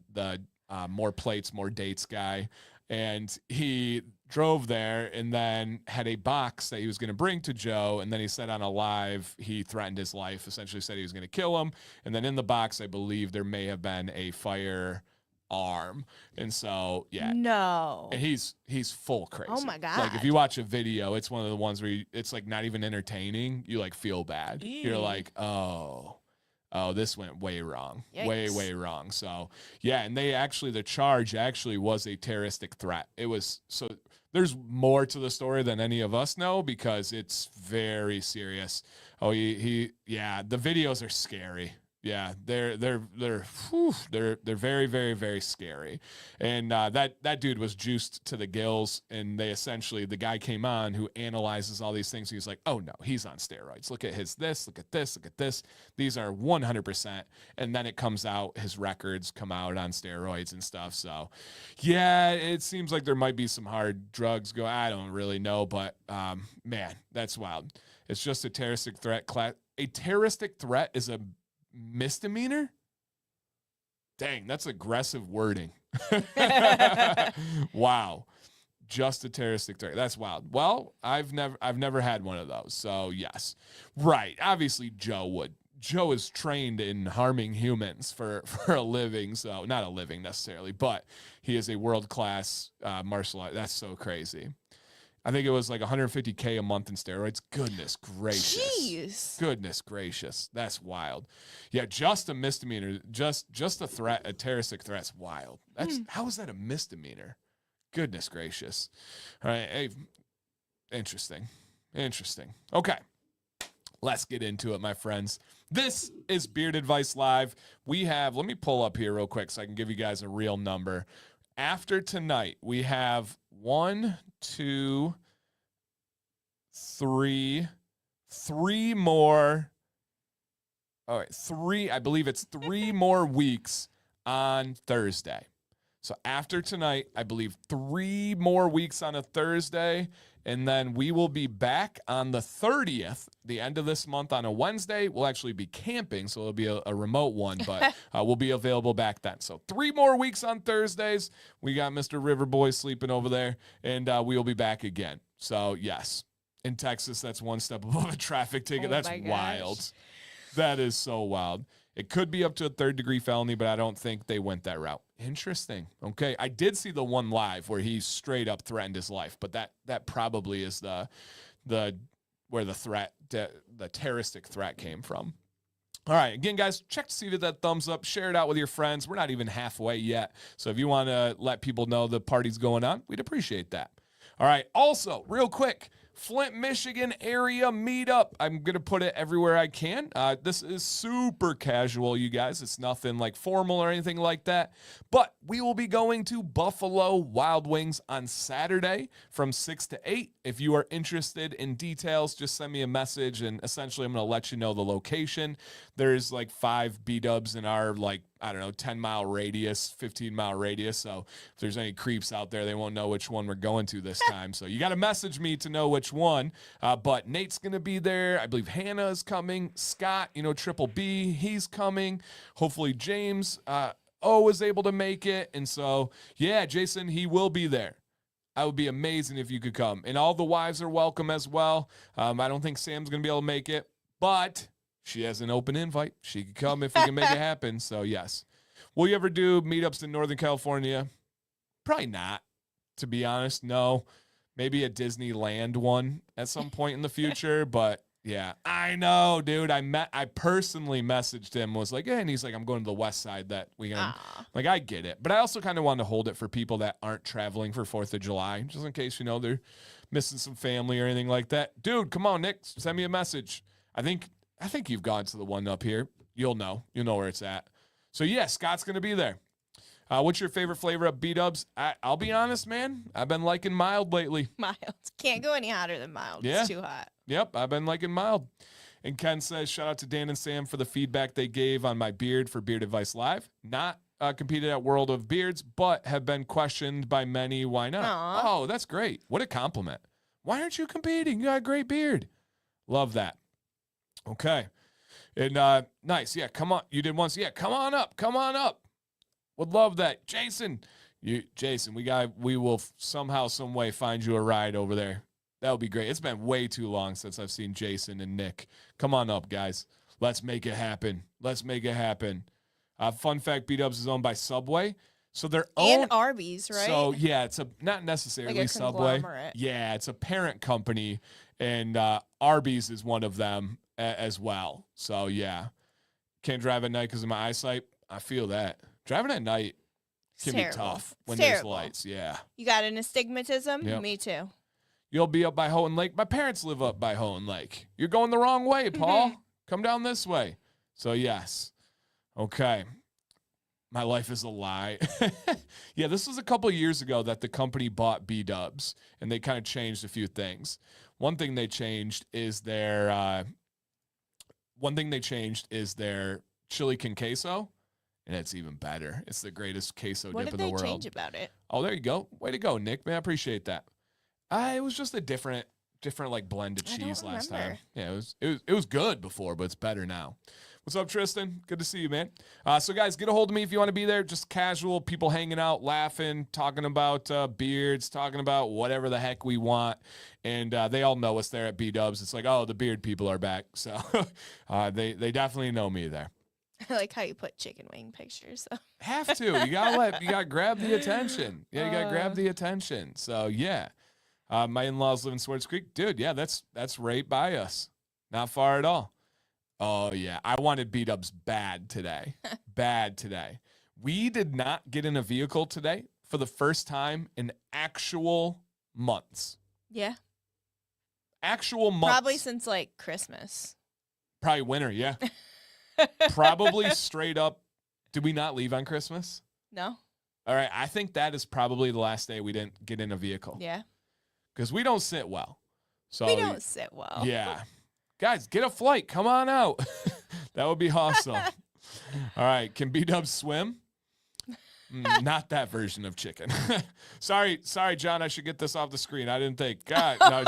more plates, more dates guy. And he drove there and then had a box that he was going to bring to Joe. And then he said on a live, he threatened his life, essentially said he was going to kill him. And then in the box, I believe there may have been a firearm. And so, yeah. No. And he's full crazy. Oh my God. Like if you watch a video, it's one of the ones where it's like not even entertaining. You like feel bad. You're like, oh, this went way wrong. Yikes. Way wrong. So, yeah, and the charge actually was a terroristic threat. It was, so there's more to the story than any of us know because it's very serious. Oh, the videos are scary. Yeah, they're very, very, very scary. And that dude was juiced to the gills, and the guy came on who analyzes all these things. He's like, oh no, he's on steroids. Look at look at this. These are 100%. And then it comes out, his records come out on steroids and stuff. So yeah, it seems like there might be some hard drugs go. I don't really know, but man, that's wild. It's just a terroristic threat. A terroristic threat is a misdemeanor? Dang, that's aggressive wording. Wow. Just a terroristic threat. That's wild. Well, I've never had one of those. So, yes. Right. Obviously Joe would. Joe is trained in harming humans for a living. So, not a living necessarily, but he is a world-class martial art. That's so crazy. I think it was like $150K a month in steroids. Goodness gracious. Jeez. Goodness gracious. That's wild. Yeah, just a misdemeanor. Just a threat, a terroristic threat's wild. How is that a misdemeanor? Goodness gracious. All right. Hey, interesting. Okay. Let's get into it, my friends. This is Beard Advice Live. Let me pull up here real quick so I can give you guys a real number. After tonight, we have 1, 2, 3 more. All right, I believe it's 3 more weeks on Thursday. So after tonight, I believe 3 more weeks on a Thursday. And then we will be back on the 30th, the end of this month on a Wednesday. We'll actually be camping, so it'll be a remote one, but we'll be available back then. So 3 more weeks on Thursdays. We got Mr. Riverboy sleeping over there, and we will be back again. So, yes, in Texas, that's 1 step above a traffic ticket. That's wild. That is so wild. It could be up to a 3rd-degree felony, but I don't think they went that route. Interesting. Okay, I did see the one live where he straight up threatened his life, but that probably is the where the terroristic threat came from. All right, again, guys, check to see that thumbs up, share it out with your friends. We're not even halfway yet, so if you want to let people know the party's going on, we'd appreciate that. All right, also, real quick, Flint, Michigan area meetup. I'm going to put it everywhere I can. This is super casual, you guys. It's nothing like formal or anything like that. But we will be going to Buffalo Wild Wings on Saturday from 6 to 8. If you are interested in details, just send me a message, and essentially I'm going to let you know the location. There's like 5 B-dubs in our 10-mile radius, 15-mile radius. So if there's any creeps out there, they won't know which one we're going to this time. So you got to message me to know which one. But Nate's going to be there. I believe Hannah is coming. Scott, Triple B, he's coming. Hopefully James O is able to make it. And so, yeah, Jason, he will be there. That would be amazing if you could come. And all the wives are welcome as well. I don't think Sam's going to be able to make it, but she has an open invite. She could come if we can make it happen. So, yes. Will you ever do meetups in Northern California? Probably not, to be honest. No. Maybe a Disneyland one at some point in the future. But, yeah. I know, dude. I personally messaged him, was like, yeah, and he's like, I'm going to the west side that weekend. Like, I get it. But I also kind of wanted to hold it for people that aren't traveling for 4th of July, just in case, they're missing some family or anything like that. Dude, come on, Nick. Send me a message. I think you've gone to the one up here. You'll know where it's at. So, yeah, Scott's going to be there. What's your favorite flavor of B-dubs? I'll be honest, man. I've been liking mild lately. Mild. Can't go any hotter than mild. Yeah. It's too hot. Yep, I've been liking mild. And Ken says, shout out to Dan and Sam for the feedback they gave on my beard for Beard Advice Live. Not competed at World of Beards, but have been questioned by many. Why not? Aw. Oh, that's great. What a compliment. Why aren't you competing? You got a great beard. Love that. Okay. And nice. Yeah, come on. You did once. Yeah, come on up. Come on up. Would love that. Jason, we will somehow, some way find you a ride over there. That would be great. It's been way too long since I've seen Jason and Nick. Come on up, guys. Let's make it happen. Let's make it happen. Fun fact, Beat-Ups is owned by Subway. So they're and Arby's, right? So yeah, it's not necessarily like a Subway. conglomerate. Yeah, it's a parent company, and Arby's is one of them as well. So yeah, can't drive at night because of my eyesight. I feel that driving at night can be tough when there's lights. Yeah, you got an astigmatism. Yep. Me too. You'll be up by Houghton Lake. My parents live up by Houghton Lake. You're going the wrong way, Paul. Come down this way. So yes, okay. My life is a lie. Yeah, this was a couple years ago that the company bought B-Dubs, and they kind of changed a few things. One thing they changed is their chili con queso, and it's even better. It's the greatest queso What dip did in the they world. change about it? Oh, there you go. Way to go, Nick. Man, I appreciate that. It was just a different like blend of cheese last time. Yeah, it was good before, but it's better now. What's up, Tristan? Good to see you, man. So, guys, get a hold of me if you want to be there. Just casual, people hanging out, laughing, talking about beards, talking about whatever the heck we want. And they all know us there at B-Dubs. It's like, oh, the beard people are back. So they definitely know me there. I like how you put chicken wing pictures. So. Have to. You gotta grab the attention. Yeah, you gotta grab the attention. So, yeah. My in-laws live in Swartz Creek. Dude, yeah, that's right by us. Not far at all. Oh, yeah. I wanted B-Dubs bad today. Bad today. We did not get in a vehicle today for the first time in actual months. Yeah. Actual months. Probably since, like, Christmas. Probably winter, yeah. Probably straight up. Did we not leave on Christmas? No. All right. I think that is probably the last day we didn't get in a vehicle. Yeah. Because we don't sit well. So we don't sit well. Yeah. Guys, get a flight. Come on out. That would be awesome. All right. Can B-Dubs swim? Not that version of chicken. Sorry, John. I should get this off the screen. I didn't think. God, no,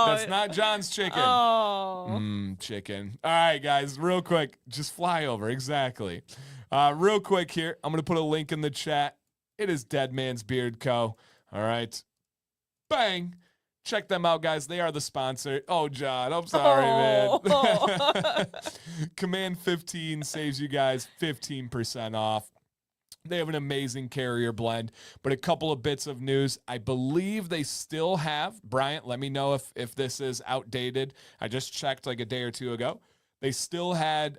that's not John's chicken. Oh. Chicken. All right, guys, real quick. Just fly over. Exactly. Real quick here. I'm going to put a link in the chat. It is Deadman's Beard Co. All right. Bang. Check them out, guys. They are the sponsor. Oh, John, I'm sorry, man. Command 15 saves you guys 15% off. They have an amazing carrier blend, but a couple of bits of news. I believe they still have, Bryant, let me know if this is outdated. I just checked like a day or two ago. They still had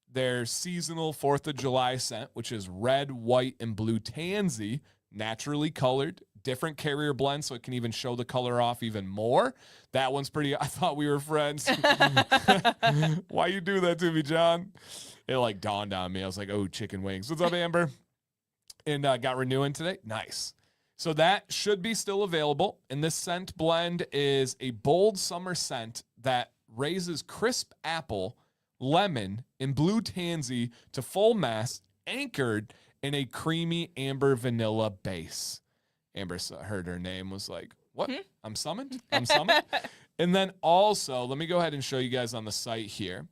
their seasonal 4th of July scent, which is red, white, and blue tansy, naturally colored. Different carrier blend, so it can even show the color off even more. That one's pretty. I thought we were friends. Why you do that to me, John? It like dawned on me. I was like, oh, chicken wings. What's up, Amber? And got renewing today. Nice. So that should be still available. And this scent blend is a bold summer scent that raises crisp apple, lemon, and blue tansy to full mass, anchored in a creamy amber vanilla base. Amber heard her name, was like, what? I'm summoned? I'm summoned? And then also, let me go ahead and show you guys on the site here.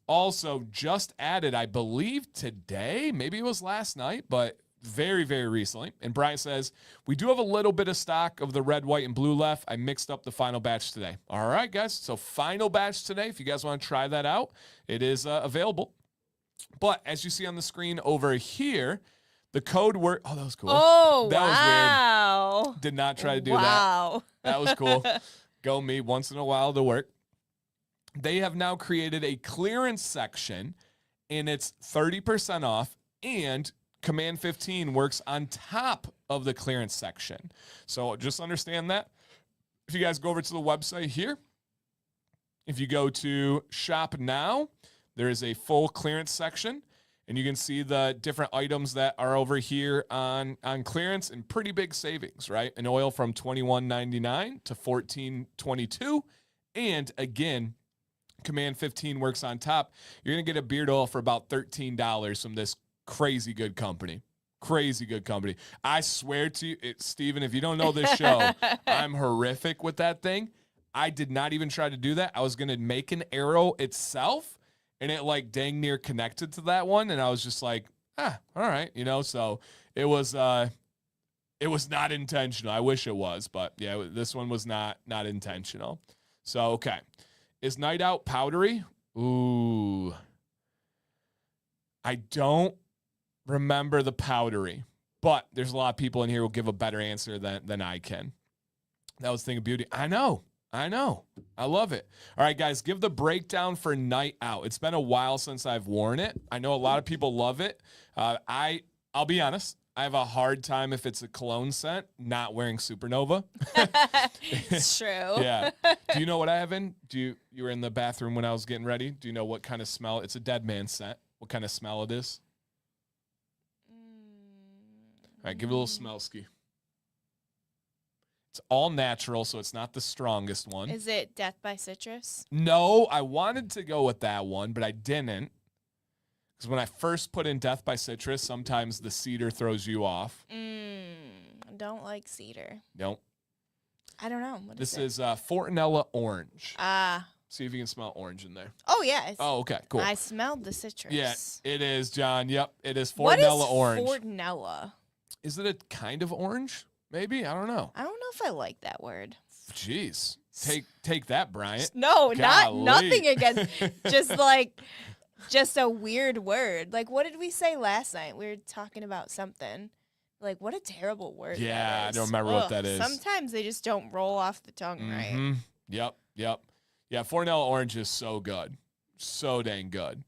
Also, just added, I believe today, maybe it was last night, but very, very recently. And Brian says, we do have a little bit of stock of the red, white, and blue left. I mixed up the final batch today. All right, guys. So final batch today. If you guys want to try that out, it is available. But as you see on the screen over here, the code word. Oh, that was cool. Oh, that wow. was weird. Did not try to do that. That was cool. Go me once in a while to work. They have now created a clearance section, and it's 30% off, and Command 15 works on top of the clearance section. So just understand that. If you guys go over to the website here, if you go to Shop Now, there is a full clearance section. And you can see the different items that are over here on clearance and pretty big savings, right? An oil from $21.99 to $14.22. And again, Command 15 works on top. You're going to get a beard oil for about $13 from this Crazy good company. Crazy good company. I swear to you, Steven, if you don't know this show, I'm horrific with that thing. I did not even try to do that. I was going to make an arrow itself, and it like dang near connected to that one. And I was just like, all right. So it was not intentional. I wish it was, but yeah, this one was not intentional. So, okay. Is Night Out powdery? Ooh. I don't remember the powdery, but there's a lot of people in here who give a better answer than I can. That was Thing of Beauty. I know. I love it. All right, guys, give the breakdown for Night Out. It's been a while since I've worn it. I know a lot of people love it. I'll be honest. I have a hard time if it's a cologne scent not wearing Supernova. It's true. Yeah. Do you know what I have in? You were in the bathroom when I was getting ready. Do you know what kind of smell? It's a Deadman scent. What kind of smell it is? All right, give it a little smell ski. It's all natural, so it's not the strongest one. Is it Death by Citrus? No, I wanted to go with that one, but I didn't. Because when I first put in Death by Citrus, sometimes the cedar throws you off. I don't like cedar. Nope. I don't know. This is Fortinella Orange. Ah. See if you can smell orange in there. Oh, yes. Oh, okay, cool. I smelled the citrus. Yeah, it is, John. Yep, it is Fortinella What is Orange. Fortinella? Is it a kind of orange? Maybe? I don't know. I don't know if I like that word. Jeez. Take that, Bryant. No, Golly. nothing against. Just a weird word. Like, what did we say last night? We were talking about something. Like, what a terrible word. Yeah, that is. I don't remember what that is. Sometimes they just don't roll off the tongue right. Yep. Yeah, Fortinella Orange is so good. So dang good.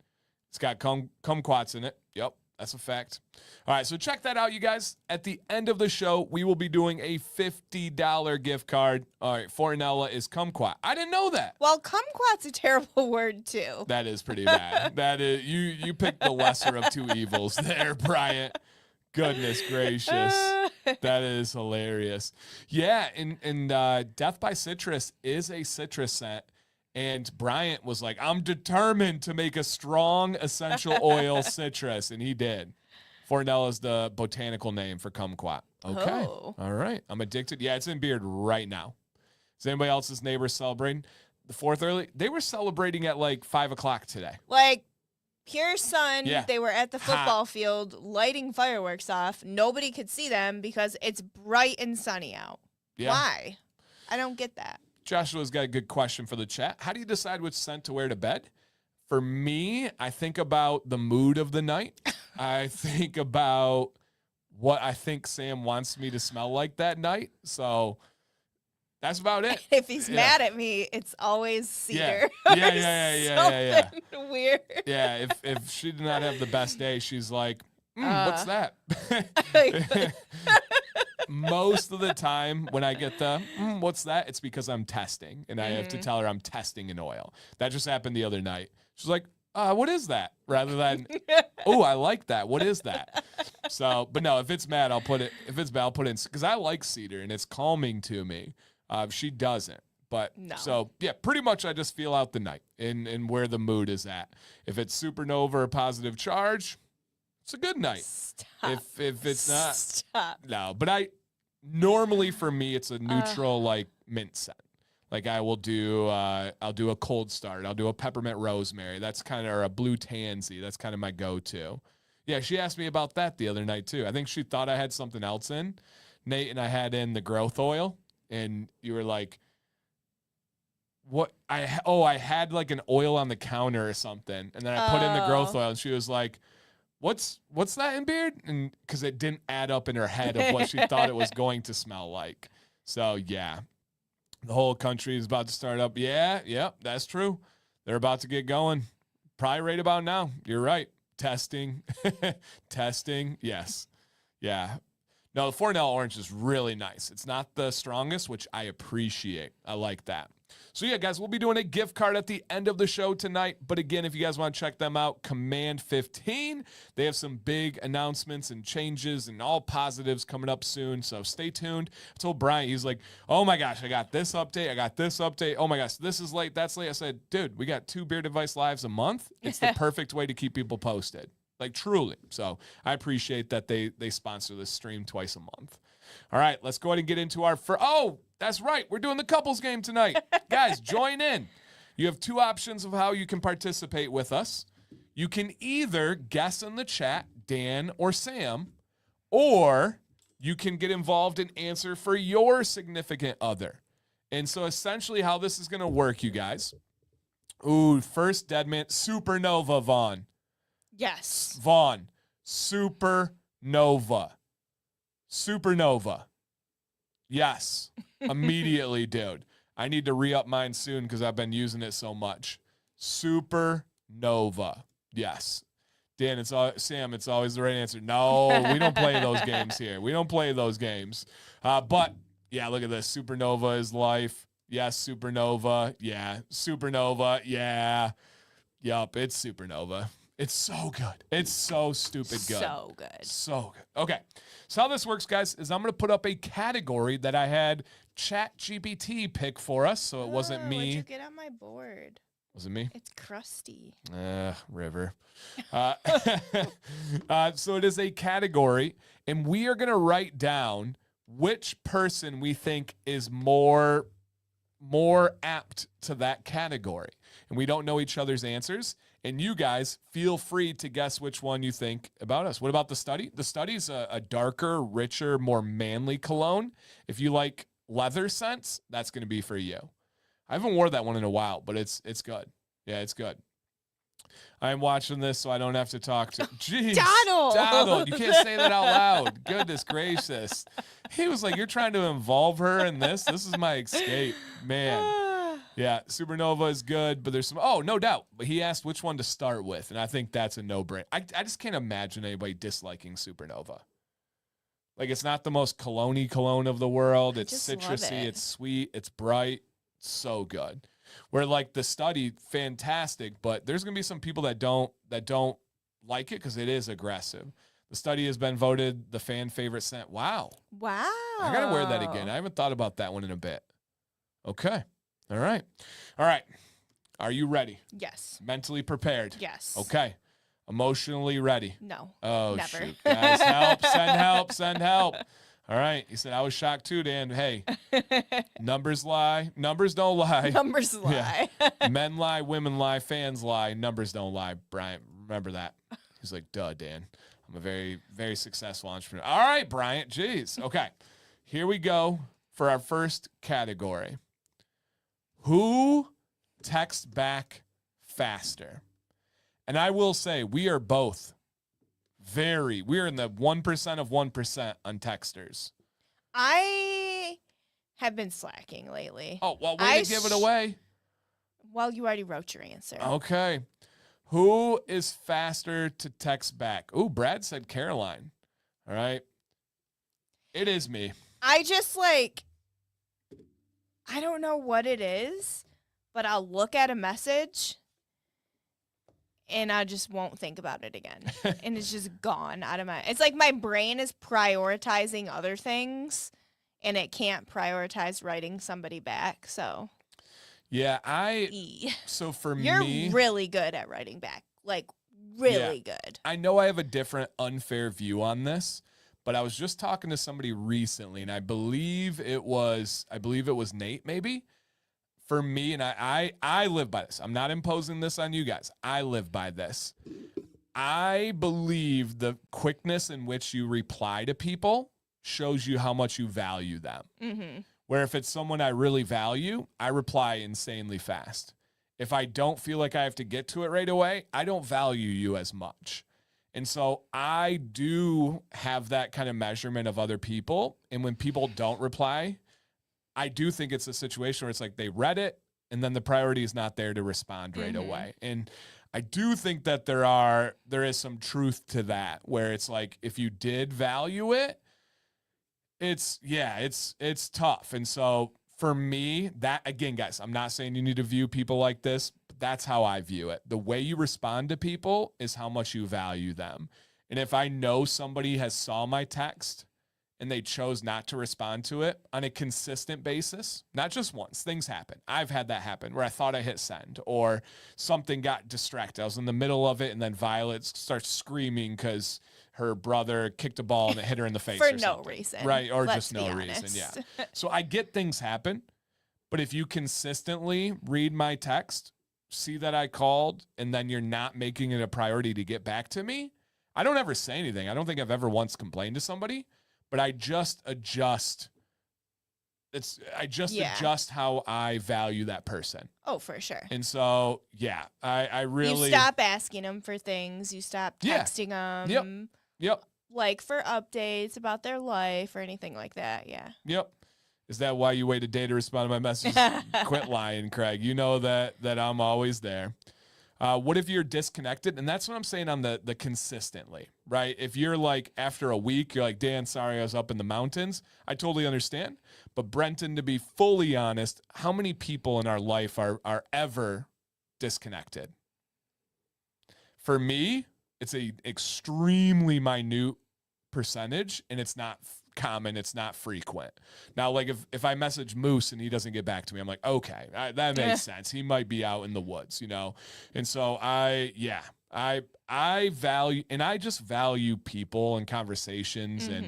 It's got kumquats in it. Yep, that's a fact. All right, so check that out, you guys. At the end of the show, we will be doing a $50 gift card. All right, Fortinella is kumquat. I didn't know that. Well, kumquat's a terrible word, too. That is pretty bad. That is you picked the lesser of two evils there, Bryant. Goodness gracious. That is hilarious. Yeah, and Death by Citrus is a citrus scent. And Bryant was like, I'm determined to make a strong essential oil citrus. And he did. Fortinella is the botanical name for kumquat. Okay. Oh. All right. I'm addicted. Yeah, it's in Beard right now. Is anybody else's neighbors celebrating the 4th early? They were celebrating at like 5 o'clock today. Like, pure sun. Yeah. They were at the football field lighting fireworks off. Nobody could see them because it's bright and sunny out. Yeah. Why? I don't get that. Joshua's got a good question for the chat. How do you decide which scent to wear to bed? For me, I think about the mood of the night. I think about what I think Sam wants me to smell like that night. So that's about it. If he's mad at me, it's always cedar. Yeah. Something weird. Yeah, if she did not have the best day, she's like, what's that? Most of the time when I get the, what's that? It's because I'm testing, and I have to tell her I'm testing an oil. That just happened the other night. She's like, what is that? Rather than, oh, I like that. What is that? So, but no, if it's mad, I'll put it, if it's bad, I'll put it in, because I like cedar, and it's calming to me. She doesn't. But no. So, yeah, pretty much I just feel out the night and where the mood is at. If it's supernova or positive charge, it's a good night. Stop. If it's not, Stop. no. But normally for me, it's a neutral like mint scent. Like I'll do a cold start. I'll do a peppermint rosemary. That's kind of, or a blue tansy. That's kind of my go-to. Yeah, she asked me about that the other night too. I think she thought I had something else in. Nate and I had in the growth oil, and you were like, what? I had like an oil on the counter or something, and then I put in the growth oil, and she was like, what's that in Beard? And because it didn't add up in her head of what she thought it was going to smell like. So yeah, the whole country is about to start up. Yeah, that's true. They're about to get going. Probably right about now. You're right. Testing. Yes. Yeah. No, the Fortinella Orange is really nice. It's not the strongest, which I appreciate. I like that. So yeah, guys, we'll be doing a gift card at the end of the show tonight. But again, if you guys want to check them out, Command 15. They have some big announcements and changes and all positives coming up soon. So stay tuned. I told Brian, he's like, oh my gosh, I got this update. Oh my gosh, this is late, that's late. I said, dude, we got 2 Beard Advice Lives a month. It's the perfect way to keep people posted. Like truly. So I appreciate that they sponsor this stream twice a month. All right, let's go ahead and get into our oh, that's right. We're doing the couples game tonight. Guys, join in. You have two options of how you can participate with us. You can either guess in the chat, Dan or Sam, or you can get involved and answer for your significant other. And so essentially how this is going to work, you guys. Ooh, first Deadman, Supernova Vaughn. Yes. Vaughn, Supernova. Supernova. Yes. Immediately, dude. I need to re-up mine soon because I've been using it so much. Supernova. Yes. Dan, Sam, it's always the right answer. No, we don't play those games here. We don't play those games. But, yeah, look at this. Supernova is life. Yes, Supernova. Yeah. Supernova. Yeah. Yup, it's Supernova. It's so good. It's so stupid good. So good. So good. Okay. So how this works, guys, is I'm going to put up a category that I had ChatGPT pick for us, so it wasn't me. What'd you get on my board? Was it me? It's crusty. River. So it is a category, and we are going to write down which person we think is more apt to that category. And we don't know each other's answers. And you guys feel free to guess which one you think about us. What about the study? The study's a darker, richer, more manly cologne. If you like leather scents, that's going to be for you. I haven't worn that one in a while, but it's good. Yeah, it's good. I'm watching this so I don't have to talk to... Jeez, Donald, you can't say that out loud. Goodness gracious. He was like, you're trying to involve her in this? This is my escape. Man. Yeah, Supernova is good, but there's some... Oh, no doubt. But he asked which one to start with, and I think that's a no-brainer. I just can't imagine anybody disliking Supernova. Like, it's not the most cologne of the world. It's citrusy, it's sweet, it's bright. So good. Where, like, the study, fantastic, but there's going to be some people that don't like it because it is aggressive. The study has been voted the fan favorite scent. Wow. I got to wear that again. I haven't thought about that one in a bit. Okay. All right. Are you ready? Yes. Mentally prepared? Yes. Okay. Emotionally ready? No. Oh, never. Shoot. Guys, help. Send help. All right. You said I was shocked too, Dan. Hey, numbers lie. Numbers don't lie. Numbers lie. Yeah. Men lie, women lie, fans lie. Numbers don't lie. Bryant, remember that. He's like, duh, Dan. I'm a very, very successful entrepreneur. All right, Bryant. Jeez. Okay. Here we go for our first category. Who texts back faster? And I will say we are both we're in the 1% of 1% on texters. I have been slacking lately. Oh, well, way to give it away. Well, you already wrote your answer. Okay. Who is faster to text back? Ooh, Brad said Caroline. All right. It is me. I just I don't know what it is, but I'll look at a message and I just won't think about it again. And it's just gone out of it's like my brain is prioritizing other things and it can't prioritize writing somebody back. So yeah, so for You're me, you're really good at writing back. Like really good. I know I have a different unfair view on this. But I was just talking to somebody recently, and I believe it was Nate, maybe. For me, and I live by this. I'm not imposing this on you guys. I live by this. I believe the quickness in which you reply to people shows you how much you value them. Mm-hmm. Where if it's someone I really value, I reply insanely fast. If I don't feel like I have to get to it right away, I don't value you as much. And so I do have that kind of measurement of other people. And when people don't reply, I do think it's a situation where it's like they read it and then the priority is not there to respond right away. And I do think that there is some truth to that where it's like if you did value it, it's tough. And so for me, that again, guys, I'm not saying you need to view people like this. That's how I view it. The way you respond to people is how much you value them. And if I know somebody has saw my text and they chose not to respond to it on a consistent basis, not just once, things happen. I've had that happen where I thought I hit send or something got distracted. I was in the middle of it, and then Violet starts screaming because her brother kicked a ball and it hit her in the face for or no something. reason. Right, or Let's just no be reason, honest. yeah. So I get things happen, but if you consistently read my text, see that I called, and then you're not making it a priority to get back to me, I don't ever say anything. I don't think I've ever once complained to somebody, but I just adjust. Adjust how I value that person. Oh, for sure. And so, yeah, I really... You stop asking them for things. You stop texting them. Yep. Like for updates about their life or anything like that, yeah. Yep. Is that why you wait a day to respond to my messages? Quit lying, Craig. You know that I'm always there. What if you're disconnected? And that's what I'm saying on the consistently, right? If you're like, after a week, you're like, Dan, sorry, I was up in the mountains. I totally understand. But Brenton, to be fully honest, how many people in our life are ever disconnected? For me, it's a extremely minute percentage, and it's not common, it's not frequent. Now, like if I message Moose and he doesn't get back to me, I'm like, okay, that makes sense. He might be out in the woods, you know? And so I value, and I just value people and conversations, and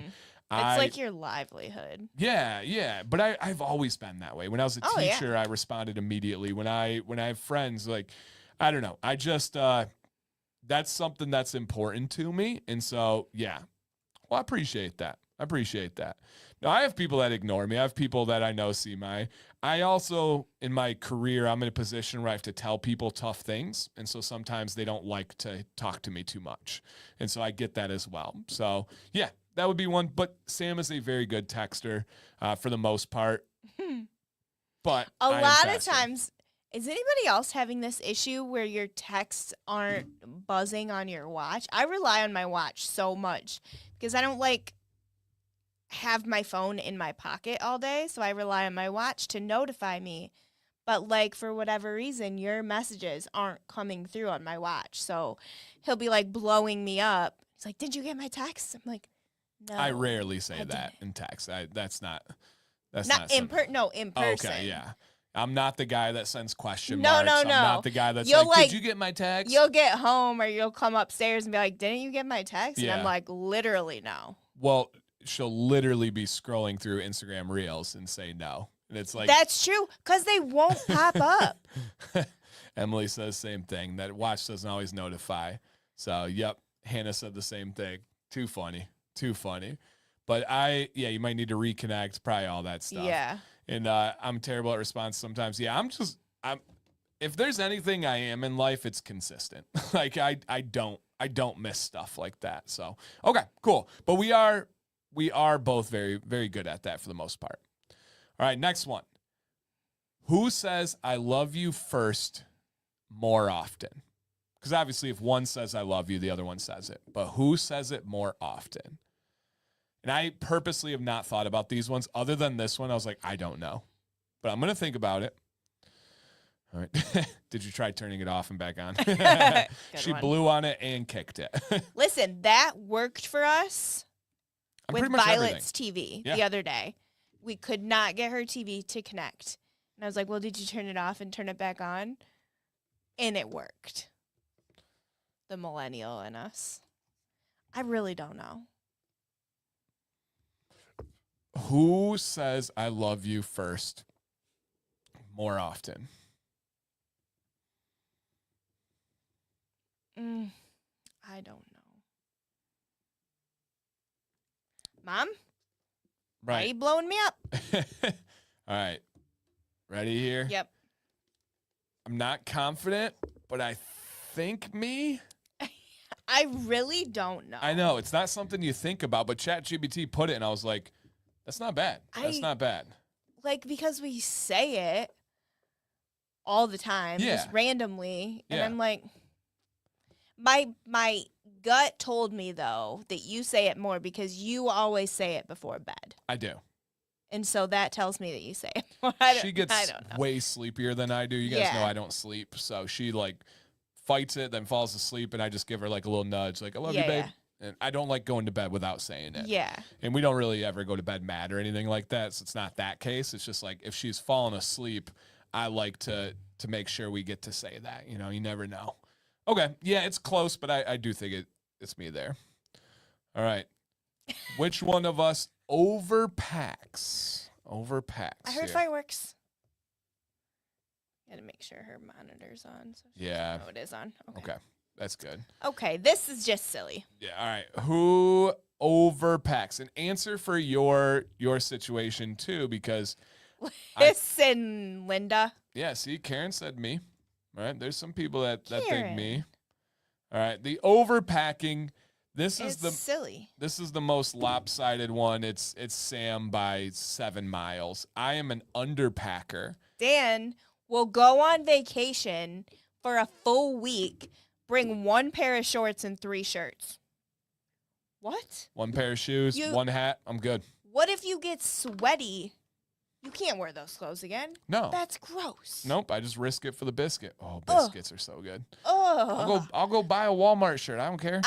it's like your livelihood. Yeah. But I've always been that way. When I was a teacher, I responded immediately. When I have friends, like, I don't know. I just, that's something that's important to me. And so, yeah. Well, I appreciate that. Now, I have people that ignore me. I have people that I know see I also, in my career, I'm in a position where I have to tell people tough things. And so sometimes they don't like to talk to me too much. And so I get that as well. So, yeah, that would be one. But Sam is a very good texter for the most part. But a lot of times, is anybody else having this issue where your texts aren't buzzing on your watch? I rely on my watch so much because I don't have my phone in my pocket all day, so I rely on my watch to notify me. But for whatever reason, your messages aren't coming through on my watch. So he'll be blowing me up. He's like, "Did you get my text?" I'm like, "No." I rarely say that in text. That's not in person. Okay, yeah. I'm not the guy that sends question marks. No. I'm not the guy that's did you get my text? You'll get home or you'll come upstairs and be like, "Didn't you get my text?" Yeah. And I'm like, literally no. Well, she'll literally be scrolling through Instagram Reels and say no. And it's like... That's true, because they won't pop up. Emily says same thing. That watch doesn't always notify. So, yep. Hannah said the same thing. Too funny. But you might need to reconnect, probably all that stuff. Yeah. And I'm terrible at response sometimes. Yeah, if there's anything I am in life, it's consistent. I don't miss stuff like that. So, okay, cool. But we are both very, very good at that for the most part. All right, next one. Who says I love you first more often? Because obviously if one says I love you, the other one says it. But who says it more often? And I purposely have not thought about these ones. Other than this one, I was like, I don't know. But I'm going to think about it. All right. Did you try turning it off and back on? She blew on it and kicked it. Listen, that worked for us with Violet's everything. TV the other day. We could not get her TV to connect. And I was like, well, did you turn it off and turn it back on? And it worked. The millennial in us. I really don't know. Who says I love you first more often? I don't know. Mom? Right. Why are you blowing me up? All right. Ready here? Yep. I'm not confident, but I think me. I really don't know. I know. It's not something you think about, but ChatGPT put it, and I was like, that's not bad. That's not bad. Because we say it all the time, just randomly, and I'm like, my gut told me, though, that you say it more because you always say it before bed. I do. And so that tells me that you say it more. She gets way sleepier than I do. You guys know I don't sleep. So she fights it, then falls asleep, and I just give her a little nudge, I love you, babe. And I don't like going to bed without saying it. Yeah. And we don't really ever go to bed mad or anything like that. So it's not that case. It's just like if she's fallen asleep, I like to make sure we get to say that. You know, you never know. Okay. Yeah, it's close, but I do think it's me there. All right. Which one of us overpacks? I heard fireworks. Gotta make sure her monitor's on. So Yeah. Oh, it is on. Okay. That's good. Okay, this is just silly. Yeah. All right. Who overpacks? An answer for your situation too, because Listen, Linda. yeah. See, Karen said me. All right. There's some people that think Karen. me. All right. The overpacking. This is silly. This is the most lopsided one. It's Sam by 7 miles. I am an underpacker. Dan will go on vacation for a full week, bring 1 pair of shorts and 3 shirts. What? 1 pair of shoes, 1 hat. I'm good. What if you get sweaty? You can't wear those clothes again. No. That's gross. Nope. I just risk it for the biscuit. Oh, biscuits are so good. Oh. I'll go buy a Walmart shirt. I don't care.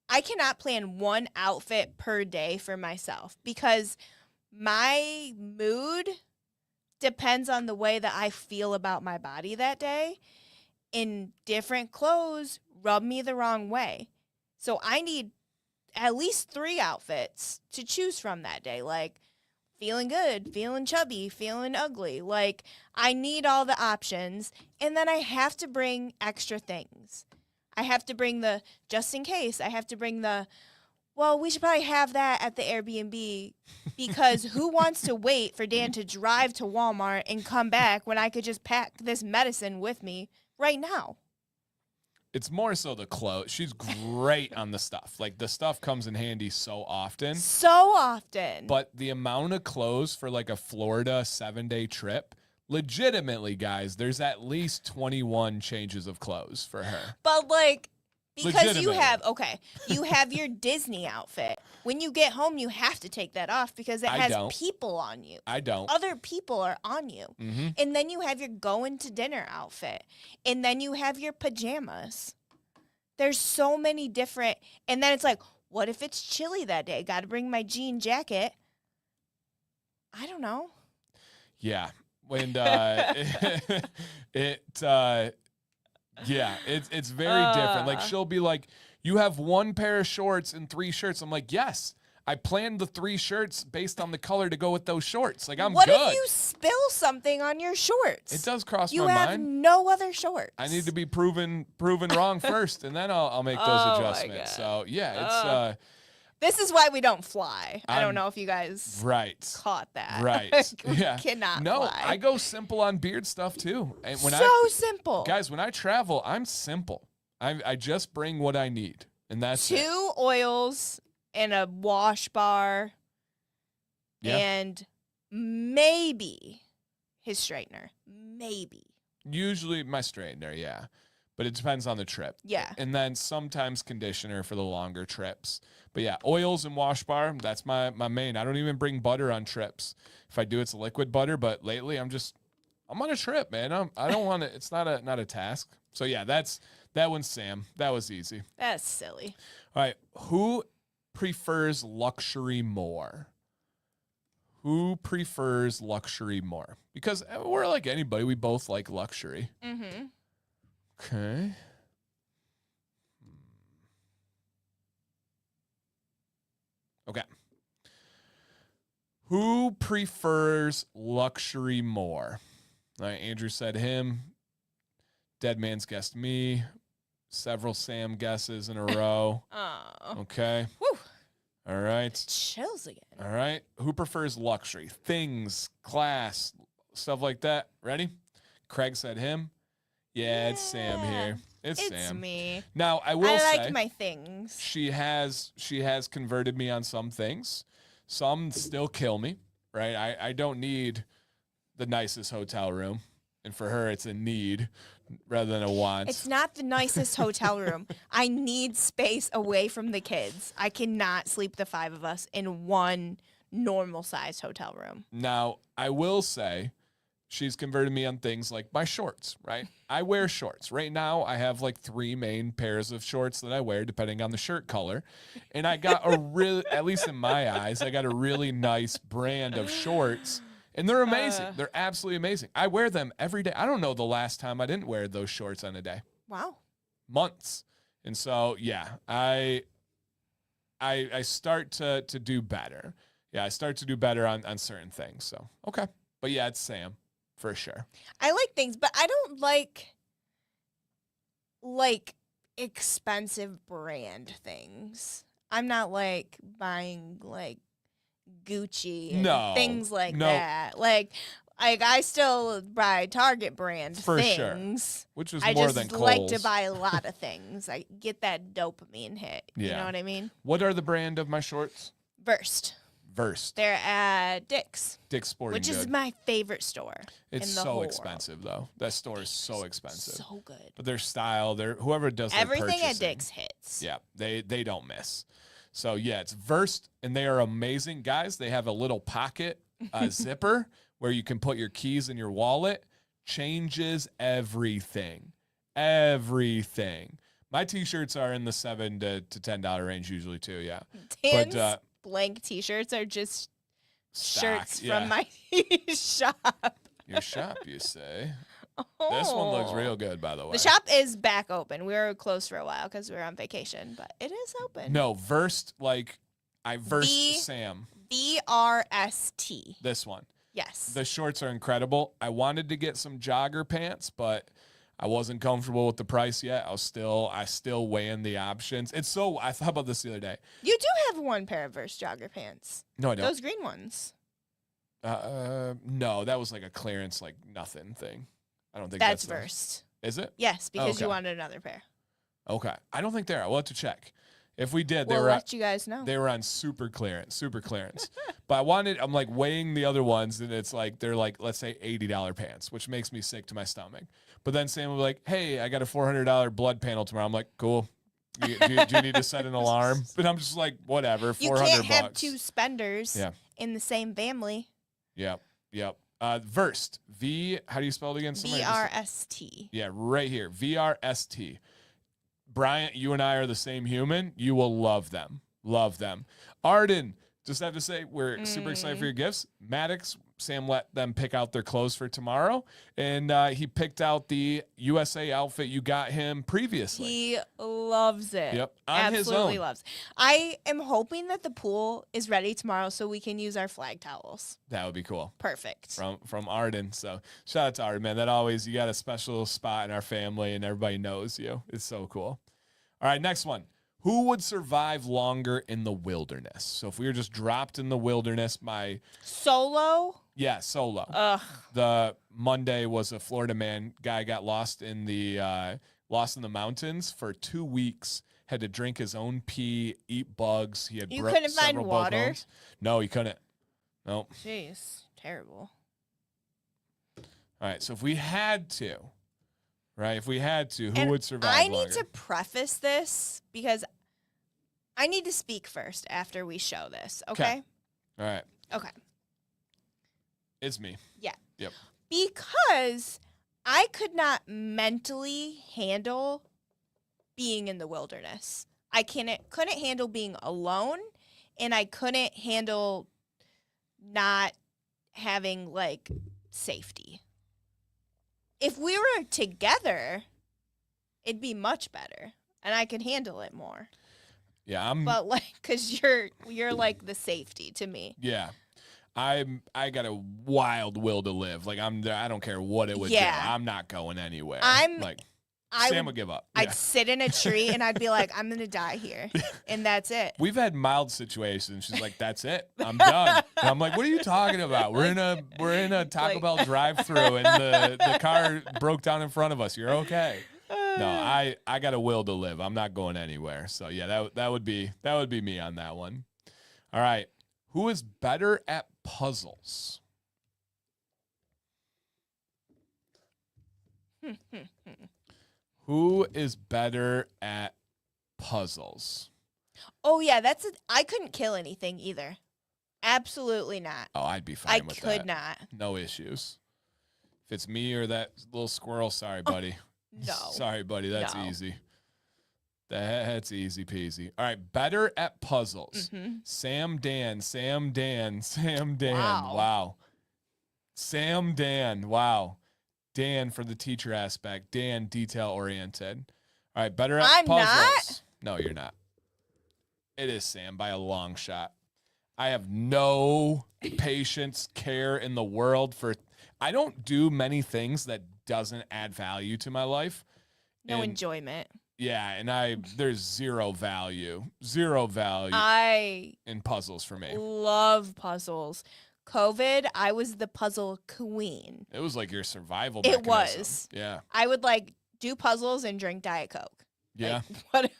I cannot plan 1 outfit per day for myself because my mood depends on the way that I feel about my body that day. And different clothes rub me the wrong way. So I need at least 3 outfits to choose from that day. Like feeling good, feeling chubby, feeling ugly. Like I need all the options. And then I have to bring extra things. I have to bring the just in case. I have to bring the, well, we should probably have that at the Airbnb because who wants to wait for Dan to drive to Walmart and come back when I could just pack this medicine with me right now? It's more so the clothes. She's great on the stuff. Like the stuff comes in handy so often. So often. But the amount of clothes for like a Florida 7-day trip, legitimately, guys, there's at least 21 changes of clothes for her. But like, because you Legitimately. you have your Disney outfit. When you get home, you have to take that off because it I has don't. people on you. I don't. Other people are on you. Mm-hmm. And then you have your going to dinner outfit. And then you have your pajamas. There's so many different. And then it's like, what if it's chilly that day? Got to bring my jean jacket. I don't know. Yeah. When it's very different. Like she'll be like, you have 1 pair of shorts and 3 shirts. I'm like, yes, I planned the 3 shirts based on the color to go with those shorts. Like I'm what good. What if you spill something on your shorts? It does cross you my have mind. no other shorts. I need to be proven wrong first, and then I'll make those Oh my adjustments. God. So yeah, it's This is why we don't fly. I don't I'm- know if you guys right. caught that. Right. We Yeah. cannot No, fly. I go simple on beard stuff too. And when simple. guys, when I travel, I'm simple. I just bring what I need, and that's 2 it. oils and a wash bar Yeah. and maybe his straightener. Maybe. Usually my straightener, yeah. But it depends on the trip. Yeah. And then sometimes conditioner for the longer trips. But yeah, oils and wash bar, that's my main. I don't even bring butter on trips. If I do, it's liquid butter. But lately, I'm on a trip, man. I don't want to. It's not a task. So yeah, that one's Sam. That was easy. That's silly. All right, who prefers luxury more? Who prefers luxury more? Because we're like anybody. We both like luxury. Mm-hmm. Okay. Okay. Who prefers luxury more? All right, Andrew said him. Deadman's guessed me. Several Sam guesses in a row. Oh. Okay. Whew. All right. Chills again. All right. Who prefers luxury? Things, class, stuff like that. Ready? Craig said him. Yeah, it's Sam here. It's Sam. Me. Now, I will I say like my things. she has converted me on some things. Some still kill me, right? I don't need the nicest hotel room. And for her, it's a need rather than a want. It's not the nicest hotel room. I need space away from the kids. I cannot sleep the 5 of us in one normal sized hotel room. Now, I will say she's converted me on things like my shorts, right? I wear shorts. Right now, I have like 3 main pairs of shorts that I wear depending on the shirt color. And I got a really, at least in my eyes, I got a really nice brand of shorts. And they're amazing. They're absolutely amazing. I wear them every day. I don't know the last time I didn't wear those shorts on a day. Wow. Months. And so, yeah, I start to do better. Yeah, I start to do better on certain things. So, okay. But yeah, it's Sam for sure. I like things, but I don't like expensive brand things. I'm not like buying like Gucci and things like that. Like I still buy Target brand for things. Sure. Which is I more just than Kohl's. like to buy a lot of things. I get that dopamine hit. Yeah. You know what I mean? What are the brand of my shorts? Versed. They're at Dick's. Dick's Sporting Which is Goods. my favorite store. It's in the so whole expensive though. That store is so expensive. So good. But their style, whoever does their everything at purchasing, Dick's hits. Yeah, they don't miss. So yeah, it's Versed, and they are amazing, guys. They have a little pocket zipper where you can put your keys in your wallet. Changes everything. Everything. My t-shirts are in the $7 to $10 range usually too. Yeah, Dan's but blank t-shirts are just stock, shirts yeah. from my shop. Your shop, you say? Oh. This one looks real good, by the way. The shop is back open. We were closed for a while because we were on vacation, but it is open. No, Versed, like I versed Sam. VRST. This one. Yes. The shorts are incredible. I wanted to get some jogger pants, but I wasn't comfortable with the price yet. I still weighing the options. I thought about this the other day. You do have one pair of Verse jogger pants. No, I don't. Those green ones. No, that was like a clearance, like nothing thing. I don't think that's those. Versed. Is it? Yes, because okay. you wanted another pair. Okay. I don't think they are. We'll have to check. If we did, we'll let you guys know. They were on super clearance. But I'm like weighing the other ones, and it's like they're like, let's say $80 pants, which makes me sick to my stomach. But then Sam will be like, hey, I got a $400 blood panel tomorrow. I'm like, cool. Do you need to set an alarm? But I'm just like, whatever, $400. You can't have two spenders in the same family. Yep. Versed. How do you spell it again? VRST. Yeah, right here. VRST. Bryant, you and I are the same human. You will love them. Love them. Arden, just have to say, we're super excited for your gifts. Maddox, Sam let them pick out their clothes for tomorrow. And he picked out the USA outfit you got him previously. He loves it. Yep. Absolutely loves. I am hoping that the pool is ready tomorrow so we can use our flag towels. That would be cool. Perfect. From Arden. So shout out to Arden, man. You got a special spot in our family and everybody knows you. It's so cool. All right, next one. Who would survive longer in the wilderness? So if we were just dropped in the wilderness, Solo? Yeah, solo. Ugh. The Monday was a Florida guy got lost in the mountains for 2 weeks. Had to drink his own pee, eat bugs. He had you couldn't find water? Bones. No, he couldn't. No. Jeez, terrible. All right, so if we had to, who would survive I longer? need to preface this because I need to speak first after we show this, okay? All right. Okay. It's me. Yeah. Yep. Because I could not mentally handle being in the wilderness. I couldn't handle being alone, and I couldn't handle not having like safety. If we were together, it'd be much better, and I could handle it more. Yeah, But like, cause you're like the safety to me. Yeah, I got a wild will to live. Like I don't care what it would do. I'm not going anywhere. Sam would give up. I'd sit in a tree and I'd be like, I'm gonna die here, and that's it. We've had mild situations. She's like, that's it. I'm done. And I'm like, what are you talking about? We're in a Taco Bell drive-through and the car broke down in front of us. You're okay. No, I got a will to live. I'm not going anywhere. So yeah, that would be me on that one. All right. Who is better at puzzles? Who is better at puzzles? Oh yeah, I couldn't kill anything either. Absolutely not. Oh, I'd be fine with that. I could not. No issues. If it's me or that little squirrel, sorry, buddy. No. Sorry, buddy. That's No. easy. That's easy peasy. All right, better at puzzles. Mm-hmm. Sam Dan. Wow. Wow. Sam Dan. Wow. Dan for the teacher aspect. Dan detail oriented. All right, better at I'm puzzles. not? No, you're not. It is Sam by a long shot. I have no patience, care in the world for. I don't do many things that doesn't add value to my life. No And- enjoyment. Yeah, and there's zero value I in puzzles for me. love puzzles. COVID, I was the puzzle queen. It was like your survival It mechanism. was. Yeah. I would like do puzzles and drink Diet Coke. Yeah. Like,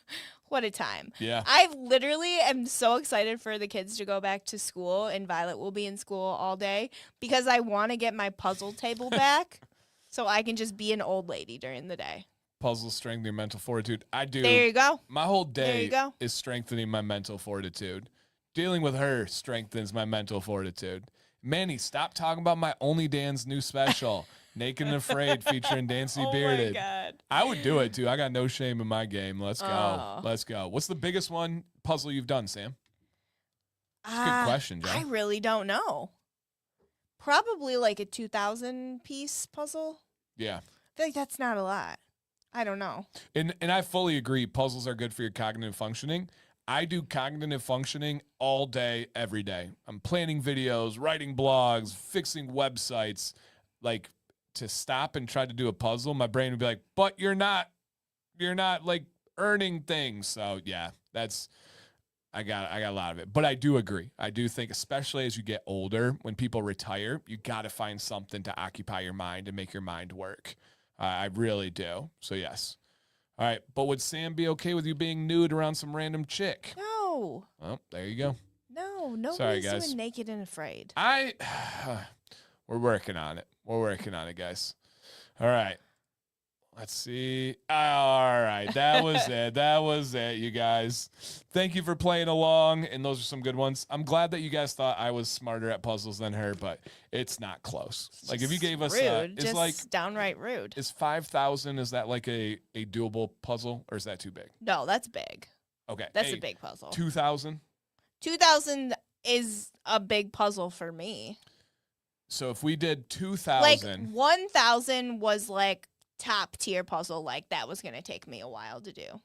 what a time. Yeah. I literally am so excited for the kids to go back to school, and Violet will be in school all day because I want to get my puzzle table back so I can just be an old lady during the day. Puzzles strengthen your mental fortitude. I do. There you go. My whole There you day go. is strengthening my mental fortitude. Dealing with her strengthens my mental fortitude. Manny, stop talking about my Only Dan's new special, Naked and Afraid, featuring Dancy Bearded. Oh my God. I would do it too. I got no shame in my game. Let's go. Oh. Let's go. What's the biggest one puzzle you've done, Sam? That's a good question, Joe. I really don't know. Probably like a 2,000 piece puzzle. Yeah. I feel like that's not a lot. I don't know. And I fully agree. Puzzles are good for your cognitive functioning. I do cognitive functioning all day, every day. I'm planning videos, writing blogs, fixing websites. Like, to stop and try to do a puzzle, my brain would be like, but you're not like earning things. So yeah, I got a lot of it. But I do agree. I do think, especially as you get older, when people retire, you got to find something to occupy your mind and make your mind work. I really do. So yes. All right. But would Sam be okay with you being nude around some random chick? No. Well, there you go. No. Nobody's Sorry, guys. doing Naked and Afraid. We're working on it. We're working on it, guys. All right. Let's see. All right. That was it. That was it, you guys. Thank you for playing along. And those are some good ones. I'm glad that you guys thought I was smarter at puzzles than her, but it's not close. Like, if you gave us rude, it's just like, downright rude. is 5,000, is that like a doable puzzle, or is that too big? No, that's big. Okay. That's a big puzzle. 2,000. 2,000 is a big puzzle for me. So if we did Like 2,000. 1,000 was like top tier puzzle. Like that was gonna take me a while to do.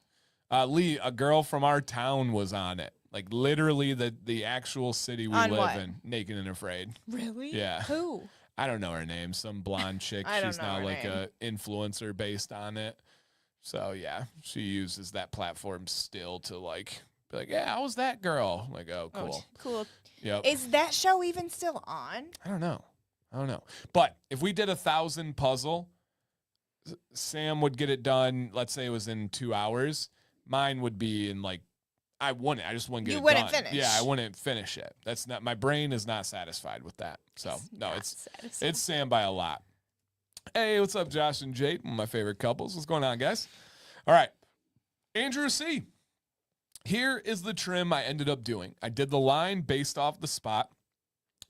Lee, a girl from our town was on it. Like, literally the actual city we On live what? in, Naked and Afraid. Really? Yeah. Who? I don't know her name. Some blonde chick. I don't She's know now her like name. a influencer based on it. So yeah, she uses that platform still to like be like, yeah, I was that girl. Like, oh, cool. Cool. Yep. Is that show even still on? I don't know. But if we did 1,000 puzzle, Sam would get it done. Let's say it was in 2 hours. Mine would be in like, I just wouldn't get You it wouldn't done. finish. Yeah, I wouldn't finish it. That's not, my brain is not satisfied with that. So no, Not it's satisfying. Sam by a lot. Hey, what's up, Josh and Jade? One of my favorite couples. What's going on, guys? All right. Andrew C. Here is the trim I ended up doing. I did the line based off the spot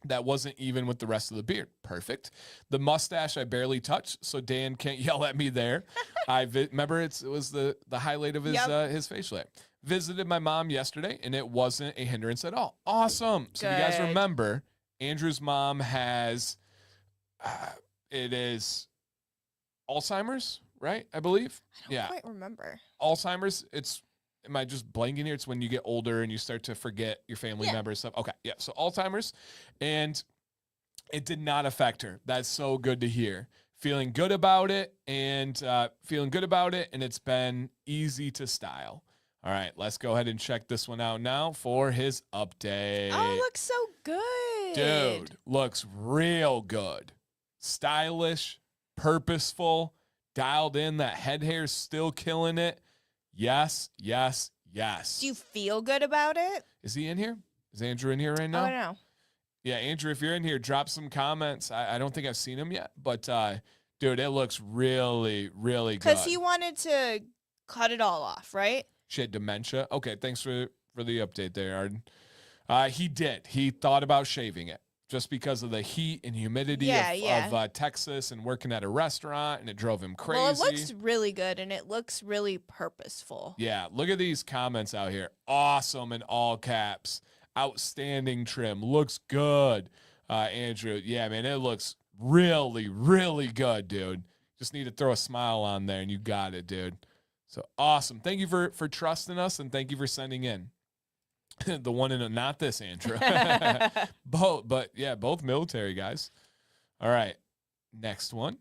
that wasn't even with the rest of the beard. Perfect. The mustache I barely touched, so Dan can't yell at me there. Remember it was the highlight of his facial hair. Visited my mom yesterday, and it wasn't a hindrance at all. Awesome. So if you guys Good. remember, Andrew's mom has, it is Alzheimer's, right? I believe. I don't quite remember. Alzheimer's. Am I just blanking here? It's when you get older and you start to forget your family members stuff. Okay, yeah. So Alzheimer's, and it did not affect her. That's so good to hear. Feeling good about it, and it's been easy to style. All right, let's go ahead and check this one out now for his update. Oh, it looks so good. Dude, looks real good. Stylish, purposeful, dialed in. That head hair's still killing it. Yes, yes, yes. Do you feel good about it? Is he in here? Is Andrew in here right now? Oh, no. Yeah, Andrew, if you're in here, drop some comments. I don't think I've seen him yet, but dude, it looks really, really good. Because he wanted to cut it all off, right? She had dementia. Okay, thanks for the update there, Arden. He did. He thought about shaving it. just because of the heat and humidity of Texas and working at a restaurant, and it drove him crazy. Well, it looks really good, and it looks really purposeful. Yeah, look at these comments out here. Awesome in all caps. Outstanding trim. Looks good. Andrew, yeah, man, it looks really, really good, dude. Just need to throw a smile on there, and you got it, dude. So awesome. Thank you for trusting us, and thank you for sending in. The one in not this, Andrew. Both military guys. All right, next one.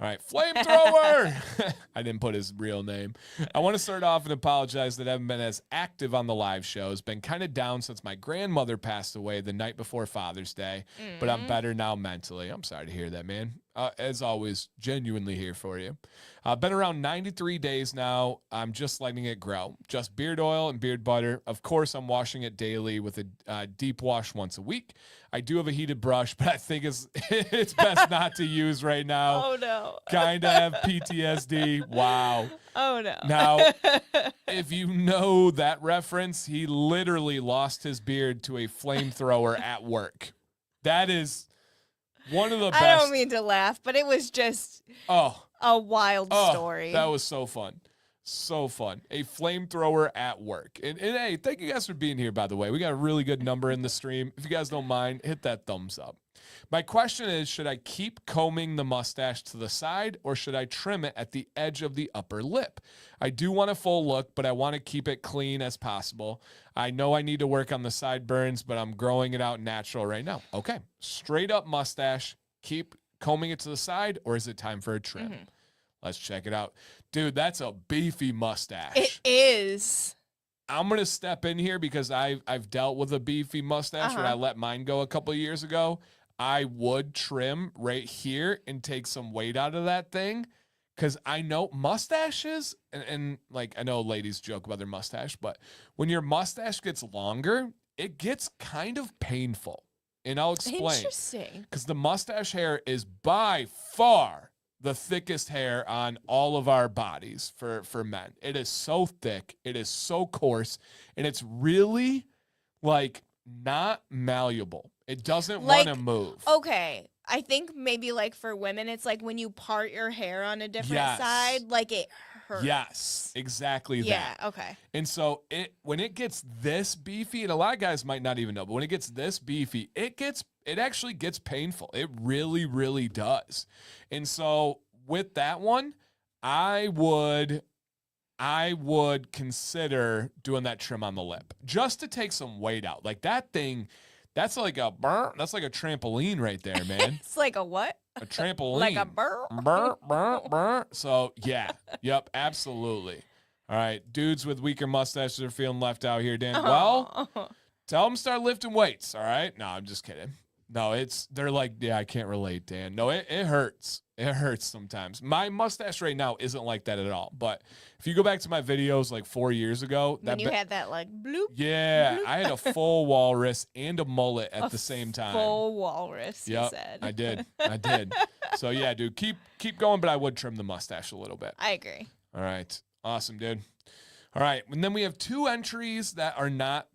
All right, flamethrower. I didn't put his real name. I want to start off and apologize that I haven't been as active on the live shows. Been kind of down since my grandmother passed away the night before Father's Day, but I'm better now mentally. I'm sorry to hear that, man. As always, genuinely here for you. Been around 93 days now. I'm just letting it grow. Just beard oil and beard butter. Of course, I'm washing it daily with a deep wash once a week. I do have a heated brush, but I think it's best not to use right now. Oh, no. Kind of have PTSD. Wow. Oh, no. Now, if you know that reference, he literally lost his beard to a flamethrower at work. That is one of the best. I don't mean to laugh, but it was just a wild story. That was so fun. So fun. A flamethrower at work. And hey, thank you guys for being here, by the way. We got a really good number in the stream. If you guys don't mind, hit that thumbs up. My question is, should I keep combing the mustache to the side, or should I trim it at the edge of the upper lip? I do want a full look, but I want to keep it clean as possible. I know I need to work on the sideburns, but I'm growing it out natural right now. Okay. Straight up mustache. Keep combing it to the side, or is it time for a trim? Mm-hmm. Let's check it out. Dude, that's a beefy mustache. It is. I'm going to step in here because I've dealt with a beefy mustache when I let mine go a couple of years ago. I would trim right here and take some weight out of that thing, because I know mustaches, and like, I know ladies joke about their mustache, but when your mustache gets longer, it gets kind of painful. And I'll explain. Interesting. Because the mustache hair is by far the thickest hair on all of our bodies for men. It is so thick. It is so coarse. And it's really, like, not malleable. It doesn't want to move. Okay. I think maybe, like, for women, it's like when you part your hair on a different side, like, it hurts. Yes, exactly that. Yeah, okay. And so when it gets this beefy, and a lot of guys might not even know, but when it gets this beefy, it actually gets painful. It really, really does. And so with that one, I would consider doing that trim on the lip just to take some weight out. Like, that thing, that's like a trampoline right there, man. It's like a what? A trampoline. Like a burr? Burr. So, yeah. Yep, absolutely. All right, dudes with weaker mustaches are feeling left out here, Dan. Well, tell them to start lifting weights, all right? No, I'm just kidding. No, they're like, yeah, I can't relate, Dan. No, it hurts. It hurts sometimes. My mustache right now isn't like that at all. But if you go back to my videos like 4 years ago, when you had that like bloop. Yeah, bloop. I had a full walrus and a mullet at the same time. Full walrus, you said. I did. So yeah, dude, keep going, but I would trim the mustache a little bit. I agree. All right. Awesome, dude. All right. And then we have 2 entries that are not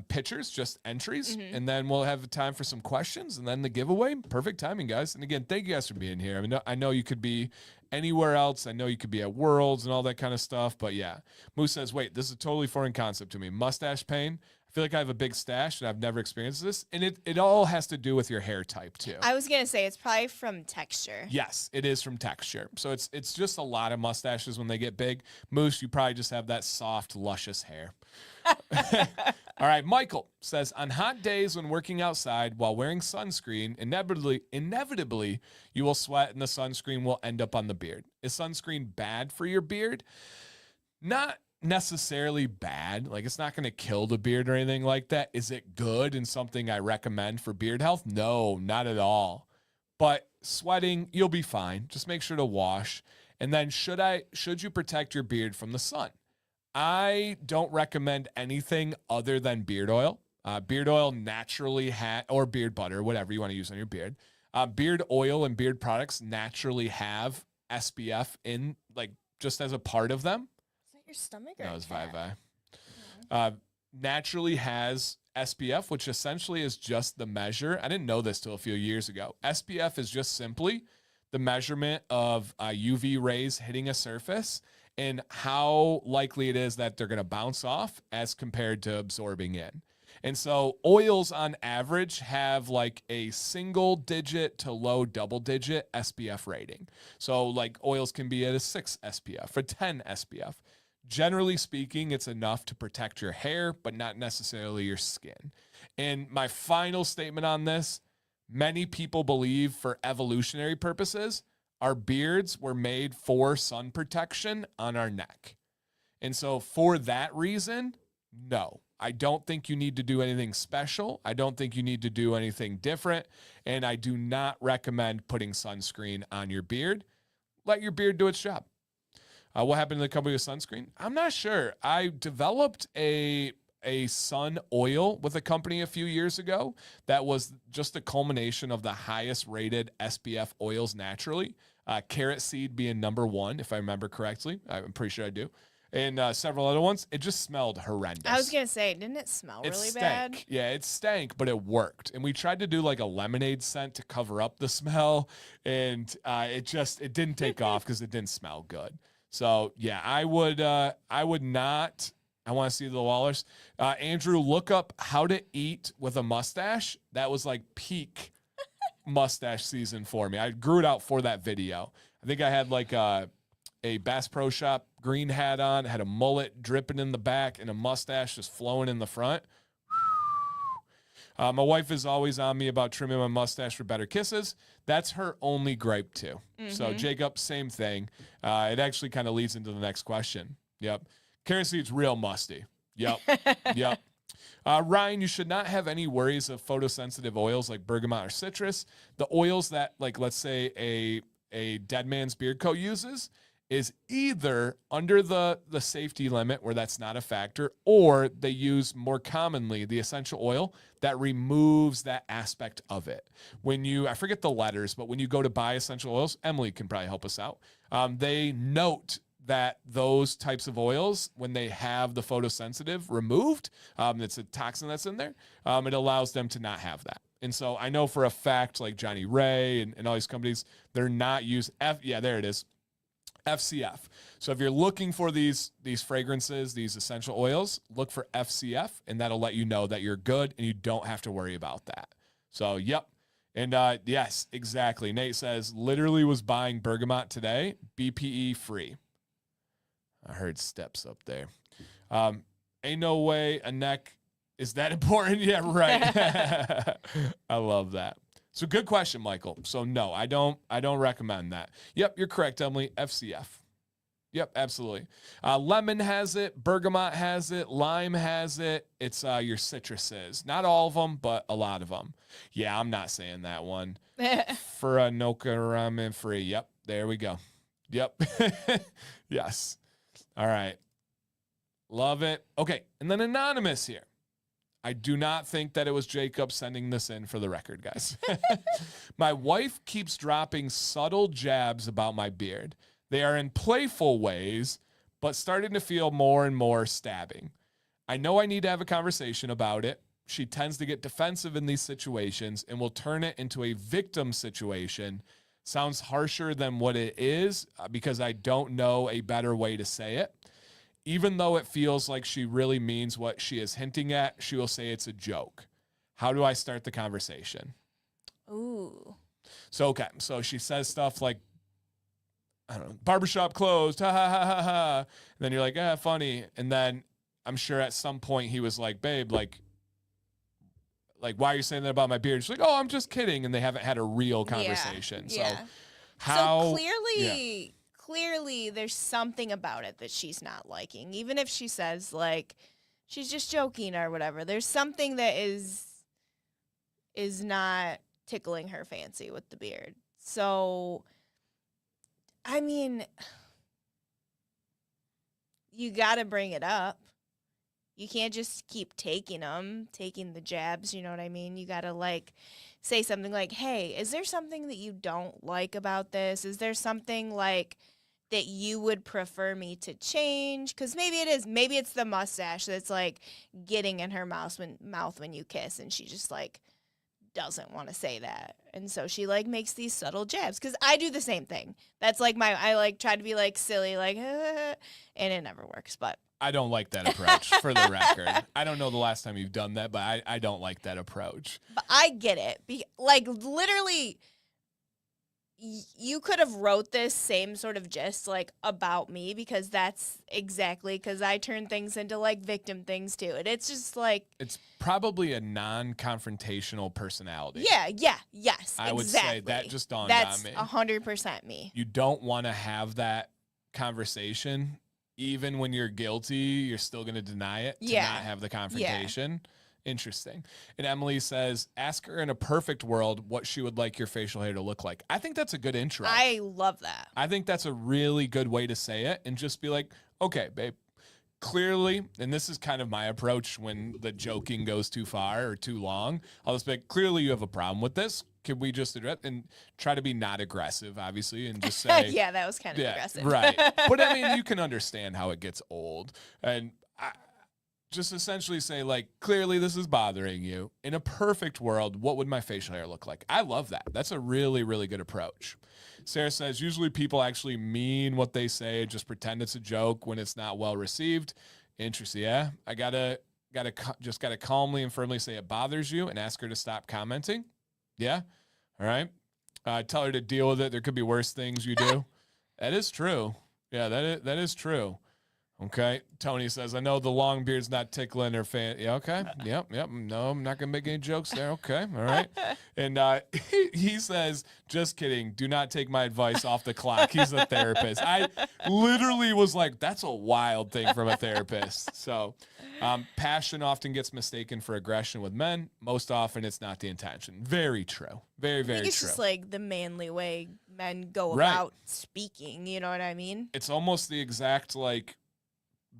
pictures, just entries. Mm-hmm. And then we'll have time for some questions and then the giveaway. Perfect timing, guys. And again, thank you guys for being here. I mean, I know you could be anywhere else. I know you could be at Worlds and all that kind of stuff. But yeah, Moose says, wait, this is a totally foreign concept to me. Mustache pain. I feel like I have a big stash and I've never experienced this. And it all has to do with your hair type too. I was going to say it's probably from texture. Yes, it is from texture. So it's just a lot of mustaches when they get big. Moose, you probably just have that soft, luscious hair. All right, Michael says, on hot days when working outside while wearing sunscreen, inevitably, you will sweat and the sunscreen will end up on the beard. Is sunscreen bad for your beard? Not necessarily bad. Like, it's not going to kill the beard or anything like that. Is it good and something I recommend for beard health? No, not at all. But sweating, you'll be fine. Just make sure to wash. And then should you protect your beard from the sun? I don't recommend anything other than beard oil. Beard oil naturally or beard butter, whatever you want to use on your beard. Beard oil and beard products naturally have SPF in, like, just as a part of them. Is that your stomach? No, it's Vi. Naturally has SPF, which essentially is just the measure. I didn't know this till a few years ago. SPF is just simply the measurement of UV rays hitting a surface and how likely it is that they're going to bounce off as compared to absorbing in. And so oils on average have like a single digit to low double digit SPF rating. So like oils can be at a 6 SPF, a 10 SPF. Generally speaking, it's enough to protect your hair, but not necessarily your skin. And my final statement on this, many people believe for evolutionary purposes, our beards were made for sun protection on our neck. And so for that reason, no, I don't think you need to do anything special. I don't think you need to do anything different. And I do not recommend putting sunscreen on your beard. Let your beard do its job. What happened to the company with sunscreen? I'm not sure. I developed a sun oil with a company a few years ago that was just a culmination of the highest rated SPF oils naturally. Carrot seed being number one, if I remember correctly. I'm pretty sure I do. And several other ones. It just smelled horrendous. I was going to say, didn't it smell really bad? Yeah, it stank, but it worked. And we tried to do like a lemonade scent to cover up the smell. And it didn't take off because it didn't smell good. So yeah, I would not. I want to see the Wallers. Andrew, look up how to eat with a mustache. That was like peak mustache season for me. I grew it out for that video. I think I had like a Bass Pro Shop green hat on, had a mullet dripping in the back, and a mustache just flowing in the front. My wife is always on me about trimming my mustache for better kisses. That's her only gripe too. Mm-hmm. So Jacob, same thing. It actually kind of leads into the next question. Yep. Carrot seed's real musty. Yep. Yep. Ryan, you should not have any worries of photosensitive oils like bergamot or citrus. The oils that, like, let's say a Deadman's Beard Co. uses is either under the safety limit where that's not a factor, or they use more commonly the essential oil that removes that aspect of it. When I forget the letters, but when you go to buy essential oils, Emily can probably help us out. They note that those types of oils, when they have the photosensitive removed, it's a toxin that's in there, it allows them to not have that. And so I know for a fact, like Johnny Ray and all these companies, they're not using there it is. FCF. So if you're looking for these fragrances, these essential oils, look for FCF, and that'll let you know that you're good and you don't have to worry about that. So, yep. And yes, exactly. Nate says, literally was buying bergamot today, BPE free. I heard steps up there. Ain't no way a neck is that important. Yeah, right. I love that. So good question, Michael. So no, I don't recommend that. Yep, you're correct, Emily. FCF. Yep, absolutely. Lemon has it. Bergamot has it. Lime has it. It's your citruses. Not all of them, but a lot of them. Yeah, I'm not saying that one. For a Noka ramen free. Yep, there we go. Yep. Yes. All right. Love it. Okay, and then Anonymous here. I do not think that it was Jacob sending this in for the record, guys. My wife keeps dropping subtle jabs about my beard. They are in playful ways, but starting to feel more and more stabbing. I know I need to have a conversation about it. She tends to get defensive in these situations and will turn it into a victim situation. Sounds harsher than what it is because I don't know a better way to say it. Even though it feels like she really means what she is hinting at, she will say it's a joke. How do I start the conversation? Ooh. So she says stuff like, I don't know, barbershop closed, ha ha ha ha ha. And then you're like, funny. And then I'm sure at some point he was like, babe, like, why are you saying that about my beard? She's like, oh, I'm just kidding. And they haven't had a real conversation. Yeah. So how? So clearly there's something about it that she's not liking. Even if she says, like, she's just joking or whatever, there's something that is not tickling her fancy with the beard. So, I mean, you got to bring it up. You can't just keep taking the jabs, you know what I mean? You got to, like, say something like, hey, is there something that you don't like about this? Is there something, like, that you would prefer me to change, because maybe it is, maybe it's the mustache that's like getting in her mouth when you kiss, and she just like doesn't want to say that, and so she like makes these subtle jabs, because I do the same thing. That's like I like try to be like silly, like and it never works. But I don't like that approach, for the record. I don't know the last time you've done that, but I don't like that approach. But I get it. Like, literally, you could have wrote this same sort of gist, like, about me, because that's exactly, because I turn things into, like, victim things, too. And it's just, like... It's probably a non-confrontational personality. Yes, I would say that just dawned on me. That's 100% me. You don't want to have that conversation. Even when you're guilty, you're still going to deny it to not have the confrontation. Yeah. Interesting. And Emily says, ask her in a perfect world what she would like your facial hair to look like. I think that's a good intro. I love that. I think that's a really good way to say it, and just be like, okay, babe, clearly, and this is kind of my approach when the joking goes too far or too long, I'll just be like, clearly you have a problem with this. Can we just address and try to be not aggressive, obviously, and just say, yeah, that was kind of aggressive. Right. But I mean, you can understand how it gets old. And just essentially say, like, clearly this is bothering you. In a perfect world, what would my facial hair look like? I love that. That's a really, really good approach. Sarah says, usually people actually mean what they say, just pretend it's a joke when it's not well received. Interesting. Yeah. I gotta calmly and firmly say it bothers you and ask her to stop commenting. Yeah. All right. Tell her to deal with it. There could be worse things you do. That is true. Yeah, that is true. Okay. Tony says, I know the long beard's not tickling her fan. Yeah, okay. Yep. No, I'm not going to make any jokes there. Okay. All right. And he says, just kidding. Do not take my advice off the clock. He's a therapist. I literally was like, that's a wild thing from a therapist. So passion often gets mistaken for aggression with men. Most often it's not the intention. Very true. Very, very true. It's just like the manly way men go about speaking. You know what I mean? It's almost the exact like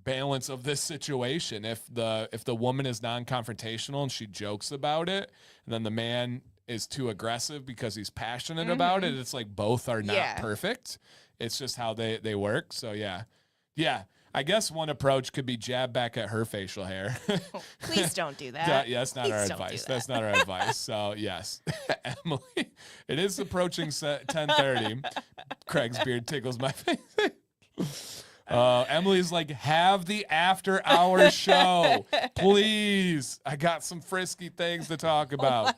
balance of this situation. If the woman is non-confrontational and she jokes about it, and then the man is too aggressive because he's passionate about it, it's like both are not perfect. It's just how they work. So yeah. I guess one approach could be jab back at her facial hair. Please don't do that. Yeah, that's not our advice. That's not our advice. So yes, Emily, it is approaching 10:30. Craig's beard tickles my face. Emily's like, have the after hours show, please. I got some frisky things to talk about.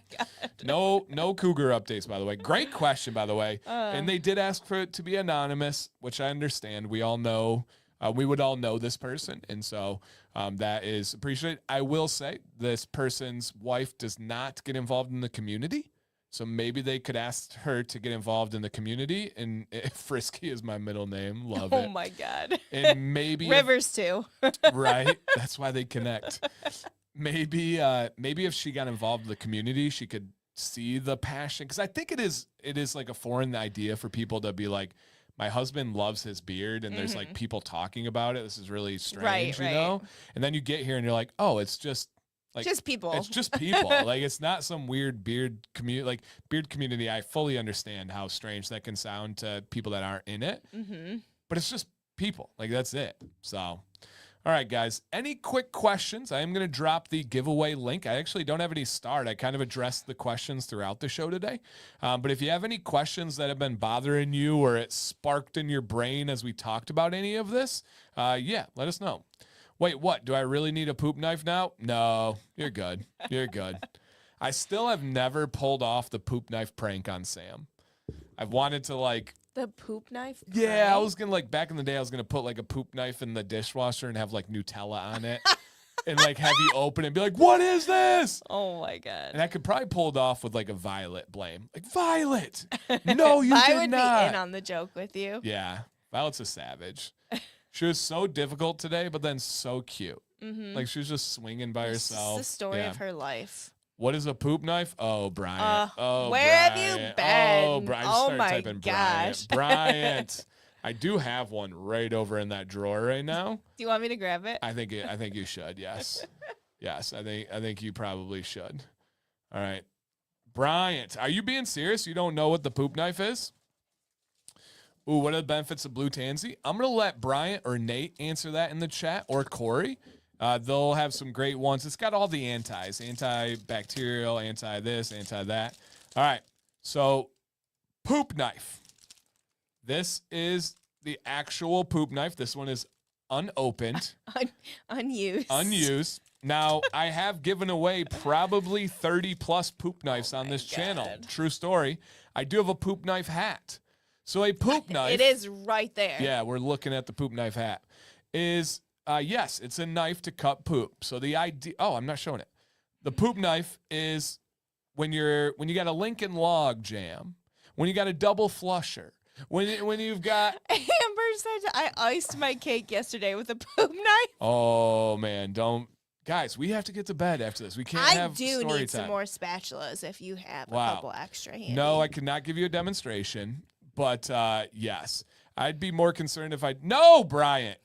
No cougar updates, by the way. Great question, by the way. And they did ask for it to be anonymous, which I understand. We all know, we would all know this person. And so that is appreciated. I will say this person's wife does not get involved in the community. So maybe they could ask her to get involved in the community, and Frisky is my middle name. Love it. Oh my God. And maybe Rivers too. Right. That's why they connect. Maybe if she got involved in the community, she could see the passion. Because I think it is like a foreign idea for people to be like, my husband loves his beard, and there's like people talking about it. This is really strange, you know? And then you get here and you're like, oh, it's just like just people. It's just people. Like, it's not some weird beard community. Like, beard community, I fully understand how strange that can sound to people that aren't in it. But it's just people. Like, that's it. So, all right, guys. Any quick questions? I am going to drop the giveaway link. I actually don't have any start. I kind of addressed the questions throughout the show today. But if you have any questions that have been bothering you, or it sparked in your brain as we talked about any of this, let us know. Wait, what? Do I really need a poop knife now? No, you're good. You're good. I still have never pulled off the poop knife prank on Sam. I've wanted to like... The poop knife prank? Yeah, I was going to like, back in the day, I was going to put like a poop knife in the dishwasher and have like Nutella on it. And like have you open it and be like, what is this? Oh my God. And I could probably pull it off with like a Violet blame. Like, Violet! No, you did not. I would be in on the joke with you. Yeah, Violet's a savage. She was so difficult today, but then so cute. Like, she was just swinging by herself. It's the story of her life. What is a poop knife? Oh, Bryant. Where have you been? Oh, Bryant. I started typing gosh. Bryant. I do have one right over in that drawer right now. Do you want me to grab it? I think you should. Yes. Yes, I think you probably should. All right. Bryant, are you being serious? You don't know what the poop knife is? Ooh, what are the benefits of blue tansy? I'm going to let Bryant or Nate answer that in the chat, or Corey. They'll have some great ones. It's got all the antis, antibacterial, anti-this, anti-that. All right, so poop knife. This is the actual poop knife. This one is unopened. Unused. Unused. Now, I have given away probably 30 plus poop knives on this channel. True story. I do have a poop knife hat. So a poop knife. It is right there. Yeah, we're looking at the poop knife hat. Is, yes, it's a knife to cut poop. So the idea, I'm not showing it. The poop knife is when you got a Lincoln log jam, when you got a double flusher, when you've got. Amber said I iced my cake yesterday with a poop knife. Oh, man, don't. Guys, we have to get to bed after this. We can't have story time. I do need some more spatulas if you have a couple extra handy. No, I could not give you a demonstration, but yes. I'd be more concerned if No, Bryant.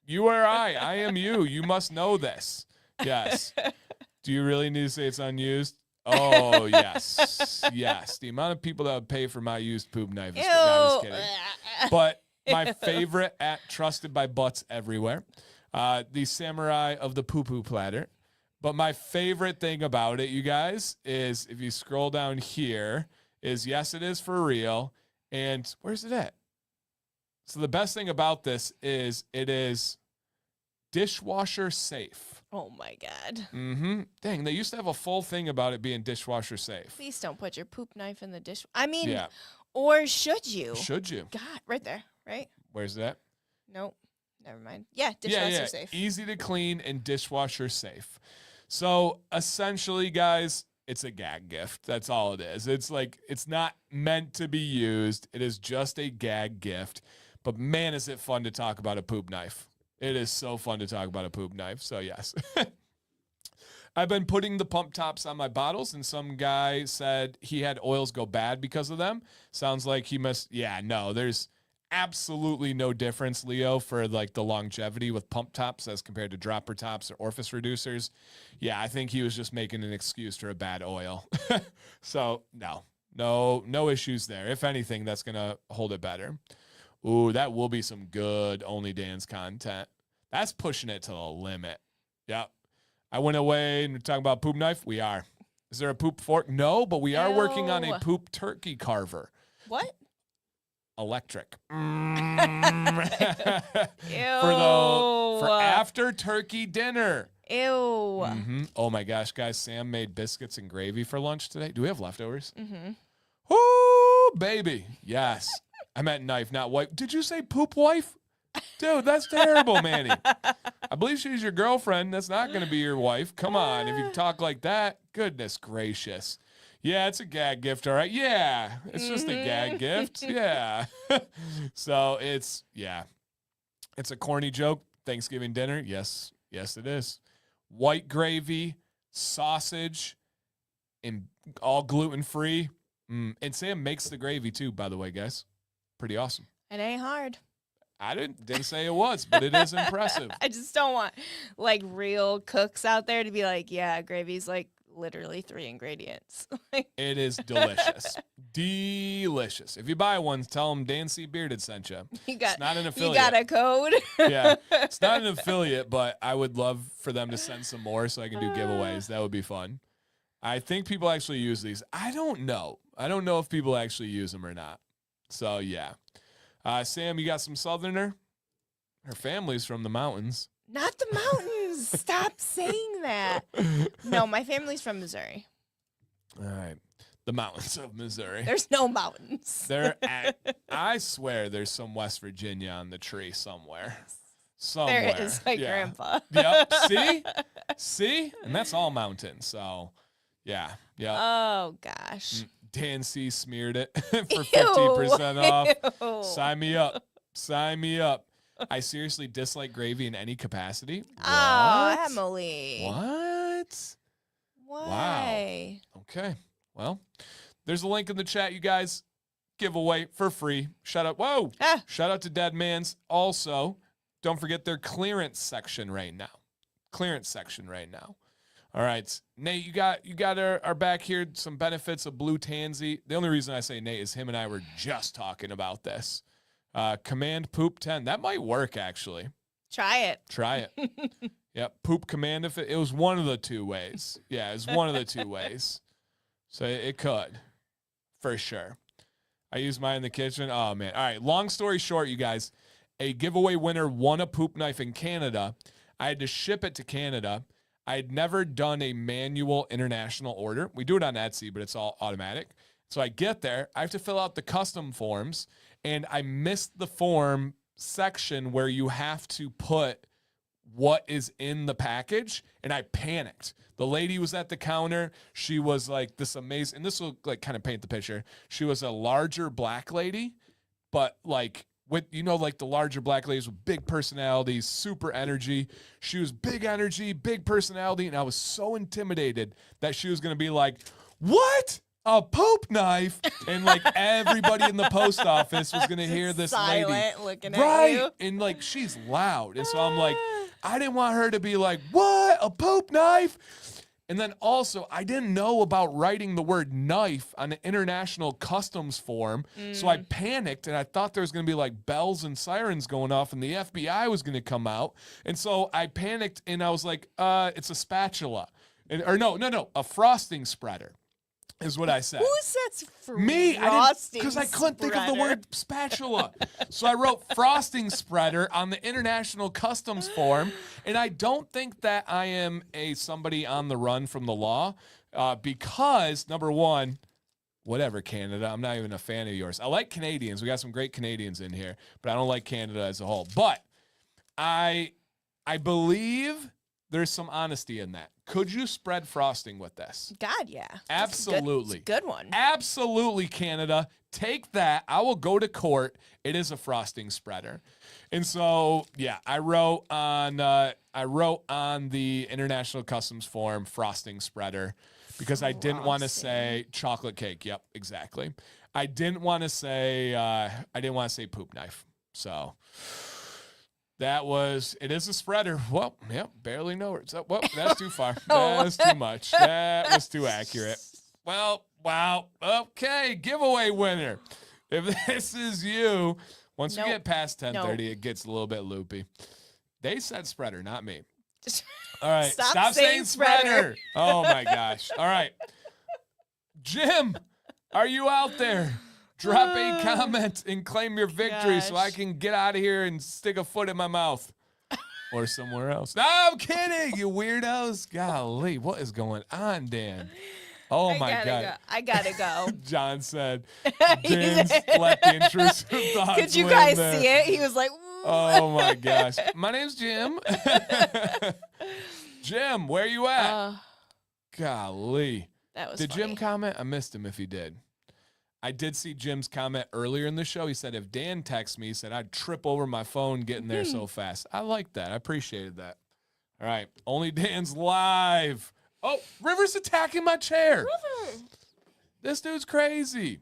You or I am you. You must know this. Yes. Do you really need to say it's unused? Oh, yes. Yes. The amount of people that would pay for my used poop knife is not kidding. But my favorite at Trusted by Butts Everywhere. The samurai of the poo-poo platter. But my favorite thing about it, you guys, is if you scroll down here, is yes, it is for real. And where's it at? So the best thing about this is it is dishwasher safe. Oh, my God. Mm-hmm. Dang, they used to have a full thing about it being dishwasher safe. Please don't put your poop knife in the dish. I mean, yeah. Or should you? Should you? God, right there, right? Where's that? Nope. Never mind. Yeah, dishwasher safe. Easy to clean and dishwasher safe. So essentially, guys, it's a gag gift. That's all it is. It's like, it's not meant to be used. It is just a gag gift. But man, is it fun to talk about a poop knife. It is so fun to talk about a poop knife. So yes. I've been putting the pump tops on my bottles, and some guy said he had oils go bad because of them. Sounds like he must, no, there's absolutely no difference, Leo, for like the longevity with pump tops as compared to dropper tops or orifice reducers. Yeah, I think he was just making an excuse for a bad oil. So no issues there. If anything, that's going to hold it better. Ooh, that will be some good Only Dan's content. That's pushing it to the limit. Yep. I went away and we're talking about poop knife. We are. Is there a poop fork? No, but we are working on a poop turkey carver. What? Electric. Ew. For after turkey dinner. Ew. Mm-hmm. Oh my gosh, guys. Sam made biscuits and gravy for lunch today. Do we have leftovers? Mm-hmm. Woo, baby. Yes. I meant knife, not wife. Did you say poop wife? Dude, that's terrible, Manny. I believe she's your girlfriend. That's not going to be your wife. Come on. If you talk like that, goodness gracious. Yeah, it's a gag gift, all right? Yeah, it's just a gag gift. Yeah. So it's a corny joke. Thanksgiving dinner. Yes, it is. White gravy, sausage, and all gluten-free. And Sam makes the gravy too, by the way, guys. Pretty awesome. It ain't hard. I didn't say it was, but it is impressive. I just don't want like real cooks out there to be like, yeah, gravy's like literally 3 ingredients. It is delicious. Delicious. If you buy one, tell them Dan C. Bearded sent you. It's not an affiliate. You got a code? Yeah. It's not an affiliate, but I would love for them to send some more so I can do giveaways. That would be fun. I think people actually use these. I don't know. I don't know if people actually use them or not. So, yeah. Sam, you got some Southerner? Her family's from the mountains. Not the mountains. Stop saying that. No, my family's from Missouri. All right. The mountains of Missouri. There's no mountains. I swear there's some West Virginia on the tree somewhere. Somewhere. There is, my grandpa. Yep. See? And that's all mountains. So, yeah. Oh, gosh. Dan C smeared it for 50% off. Ew. Sign me up. I seriously dislike gravy in any capacity. Oh, Emily. What? Why? Wow. Okay. Well, there's a link in the chat, you guys. Giveaway for free. Shout out. Shout out to Deadman's. Also, don't forget their clearance section right now. All right, Nate, you got our back here, some benefits of blue tansy. The only reason I say Nate is him and I were just talking about this. Command poop 10. That might work, actually. Try it. Try it. Yep. Poop command. If it was one of the two ways. Yeah, it was one of the two ways. So it could. For sure. I use mine in the kitchen. Oh, man. All right. Long story short, you guys. A giveaway winner won a poop knife in Canada. I had to ship it to Canada. I had never done a manual international order. We do it on Etsy, but it's all automatic. So I get there. I have to fill out the custom forms, and I missed the form section where you have to put what is in the package, and I panicked. The lady was at the counter. She was like this amazing, and this will like kind of paint the picture. She was a larger black lady, but like with, like the larger black ladies with big personalities, super energy. She was big energy, big personality, and I was so intimidated that she was going to be like, "What? A poop knife?" And like everybody in the post office was going to hear this silent, lady. looking Right. at you. And like she's loud. And so I'm like, I didn't want her to be like, "What? A poop knife?" And then also, I didn't know about writing the word knife on an international customs form. So I panicked, and I thought there was going to be like bells and sirens going off, and the FBI was going to come out. And so I panicked, and I was like, it's a spatula. A frosting spreader is what I said. Who says Me, frosting because I couldn't think of the spreader? word spatula. So I wrote frosting spreader on the international customs form, and I don't think that I am somebody on the run from the law because, number one, whatever, Canada, I'm not even a fan of yours. I like Canadians. We got some great Canadians in here, but I don't like Canada as a whole. But I believe there's some honesty in that. Could you spread frosting with this? God, yeah. Absolutely. Good one. Absolutely, Canada. Take that. I will go to court. It is a frosting spreader. And so, yeah, I wrote on the international customs form frosting spreader because I didn't want to say chocolate cake. Yep, exactly. I didn't want to say poop knife. So it is a spreader. Well, yeah, barely know it. So, well, that's too far. That's too much. That was too accurate. Well, wow. Okay, giveaway winner. If this is you, once we get past 10:30, it gets a little bit loopy. They said spreader, not me. All right, stop saying spreader. Oh, my gosh. All right. Jim, are you out there? Drop a comment and claim your victory so I can get out of here and stick a foot in my mouth or somewhere else. No, I'm kidding, you weirdos. Golly, what is going on, Dan? Oh, my God. I gotta go. John said, Dan's let the intrusive thoughts Could you win guys there. see it? He was like, Oh, my gosh. My name's Jim. Jim, where you at? Golly. That was Did funny. Jim comment? I missed him if he did. I did see Jim's comment earlier in the show. He said, if Dan texts me, he said, I'd trip over my phone getting there so fast. I like that. I appreciated that. All right. Only Dan's live. Oh, River's attacking my chair. River. This dude's crazy.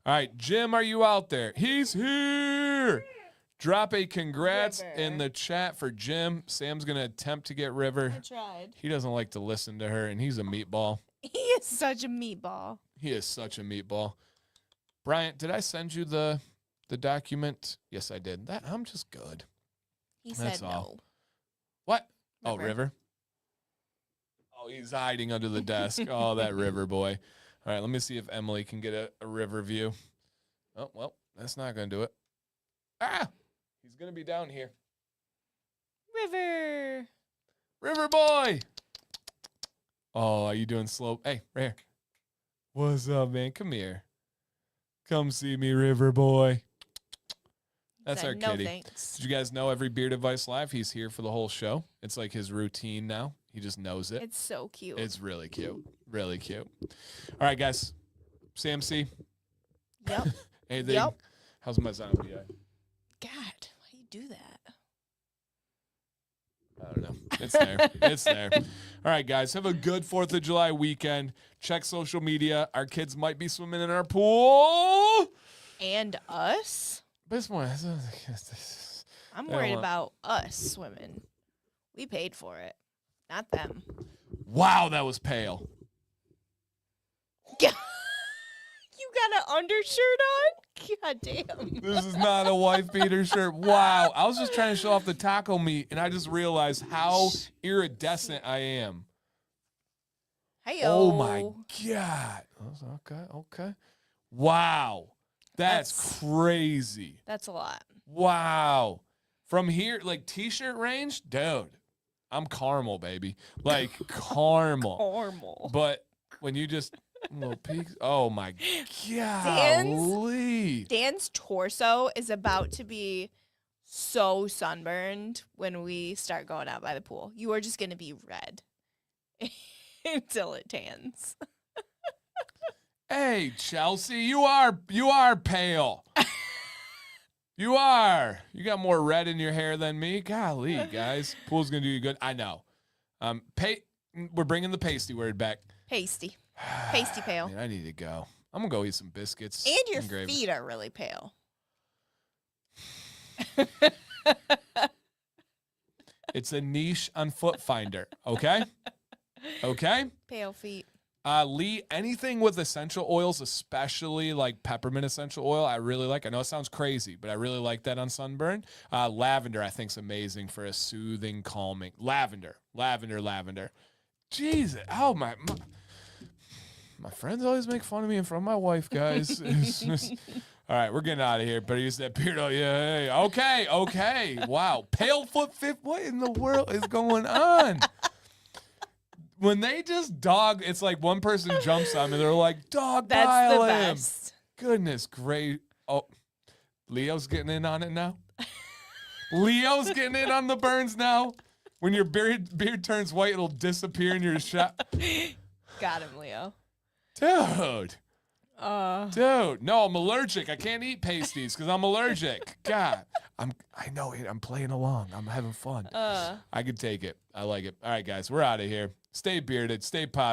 All right. Jim, are you out there? He's here. Drop a congrats River. in the chat for Jim. Sam's going to attempt to get River. I tried. He doesn't like to listen to her, and he's a meatball. He is such a meatball. He is such a meatball. Bryant, did I send you the document? Yes, I did. I'm just good. He That's said all. no. What? River. Oh, River? Oh, he's hiding under the desk. Oh, that River boy. All right, let me see if Emily can get a River view. Oh, well, that's not going to do it. Ah! He's going to be down here. River. River boy! Oh, are you doing slow? Hey, right here. What's up, man? Come here. Come see me, River boy. That's Said, our no, kitty. thanks. Did you guys know every Beard Advice Live, he's here for the whole show? It's like his routine now. He just knows it. It's so cute. It's really cute. Really cute. All right, guys. Sam C. Yep. Anything? Yep. How's my zombie eye? God, why do you do that? I don't know. It's there. It's there. All right, guys. Have a good 4th of July weekend. Check social media. Our kids might be swimming in our pool. And us? But it's more. I'm I worried want- about us swimming. We paid for it, not them. Wow, that was pale. You got an undershirt on? God damn. This is not a wife beater shirt. Wow. I was just trying to show off the taco meat, and I just realized how iridescent I am. Hey-o. Oh, my God. Okay. Wow. That's crazy. That's a lot. Wow. From here, like T-shirt range, dude, I'm caramel, baby. Like caramel. Caramel. But when you just little peeks, oh my Dan's torso is about to be so sunburned when we start going out by the pool. You are just going to be red until it tans. Hey, Chelsea, you are pale. You are. You got more red in your hair than me. Golly, guys. Pool's going to do you good. I know. We're bringing the pasty word back. Pasty. Pasty pale. Man, I need to go. I'm going to go eat some biscuits. And your feet are really pale. It's a niche on Foot Finder, okay? Okay? Pale feet. Lee, anything with essential oils, especially like peppermint essential oil, I really like. I know it sounds crazy, but I really like that on sunburn. Lavender, I think, is amazing for a soothing, calming. Lavender. Jesus. Oh, my friends always make fun of me in front of my wife, guys. All right, we're getting out of here. But use that beard. Oh, yeah. Hey. Okay. Wow. Pale foot fit. What in the world is going on? When they just dog, it's like one person jumps on me. They're like, dog pile him. Best. Goodness great. Oh, Leo's getting in on it now. Leo's getting in on the burns now. When your beard turns white, it'll disappear in your shot. Got him, Leo. Dude. Dude. No, I'm allergic. I can't eat pasties because I'm allergic. God. I know it. I'm playing along. I'm having fun. I could take it. I like it. All right, guys. We're out of here. Stay bearded. Stay positive.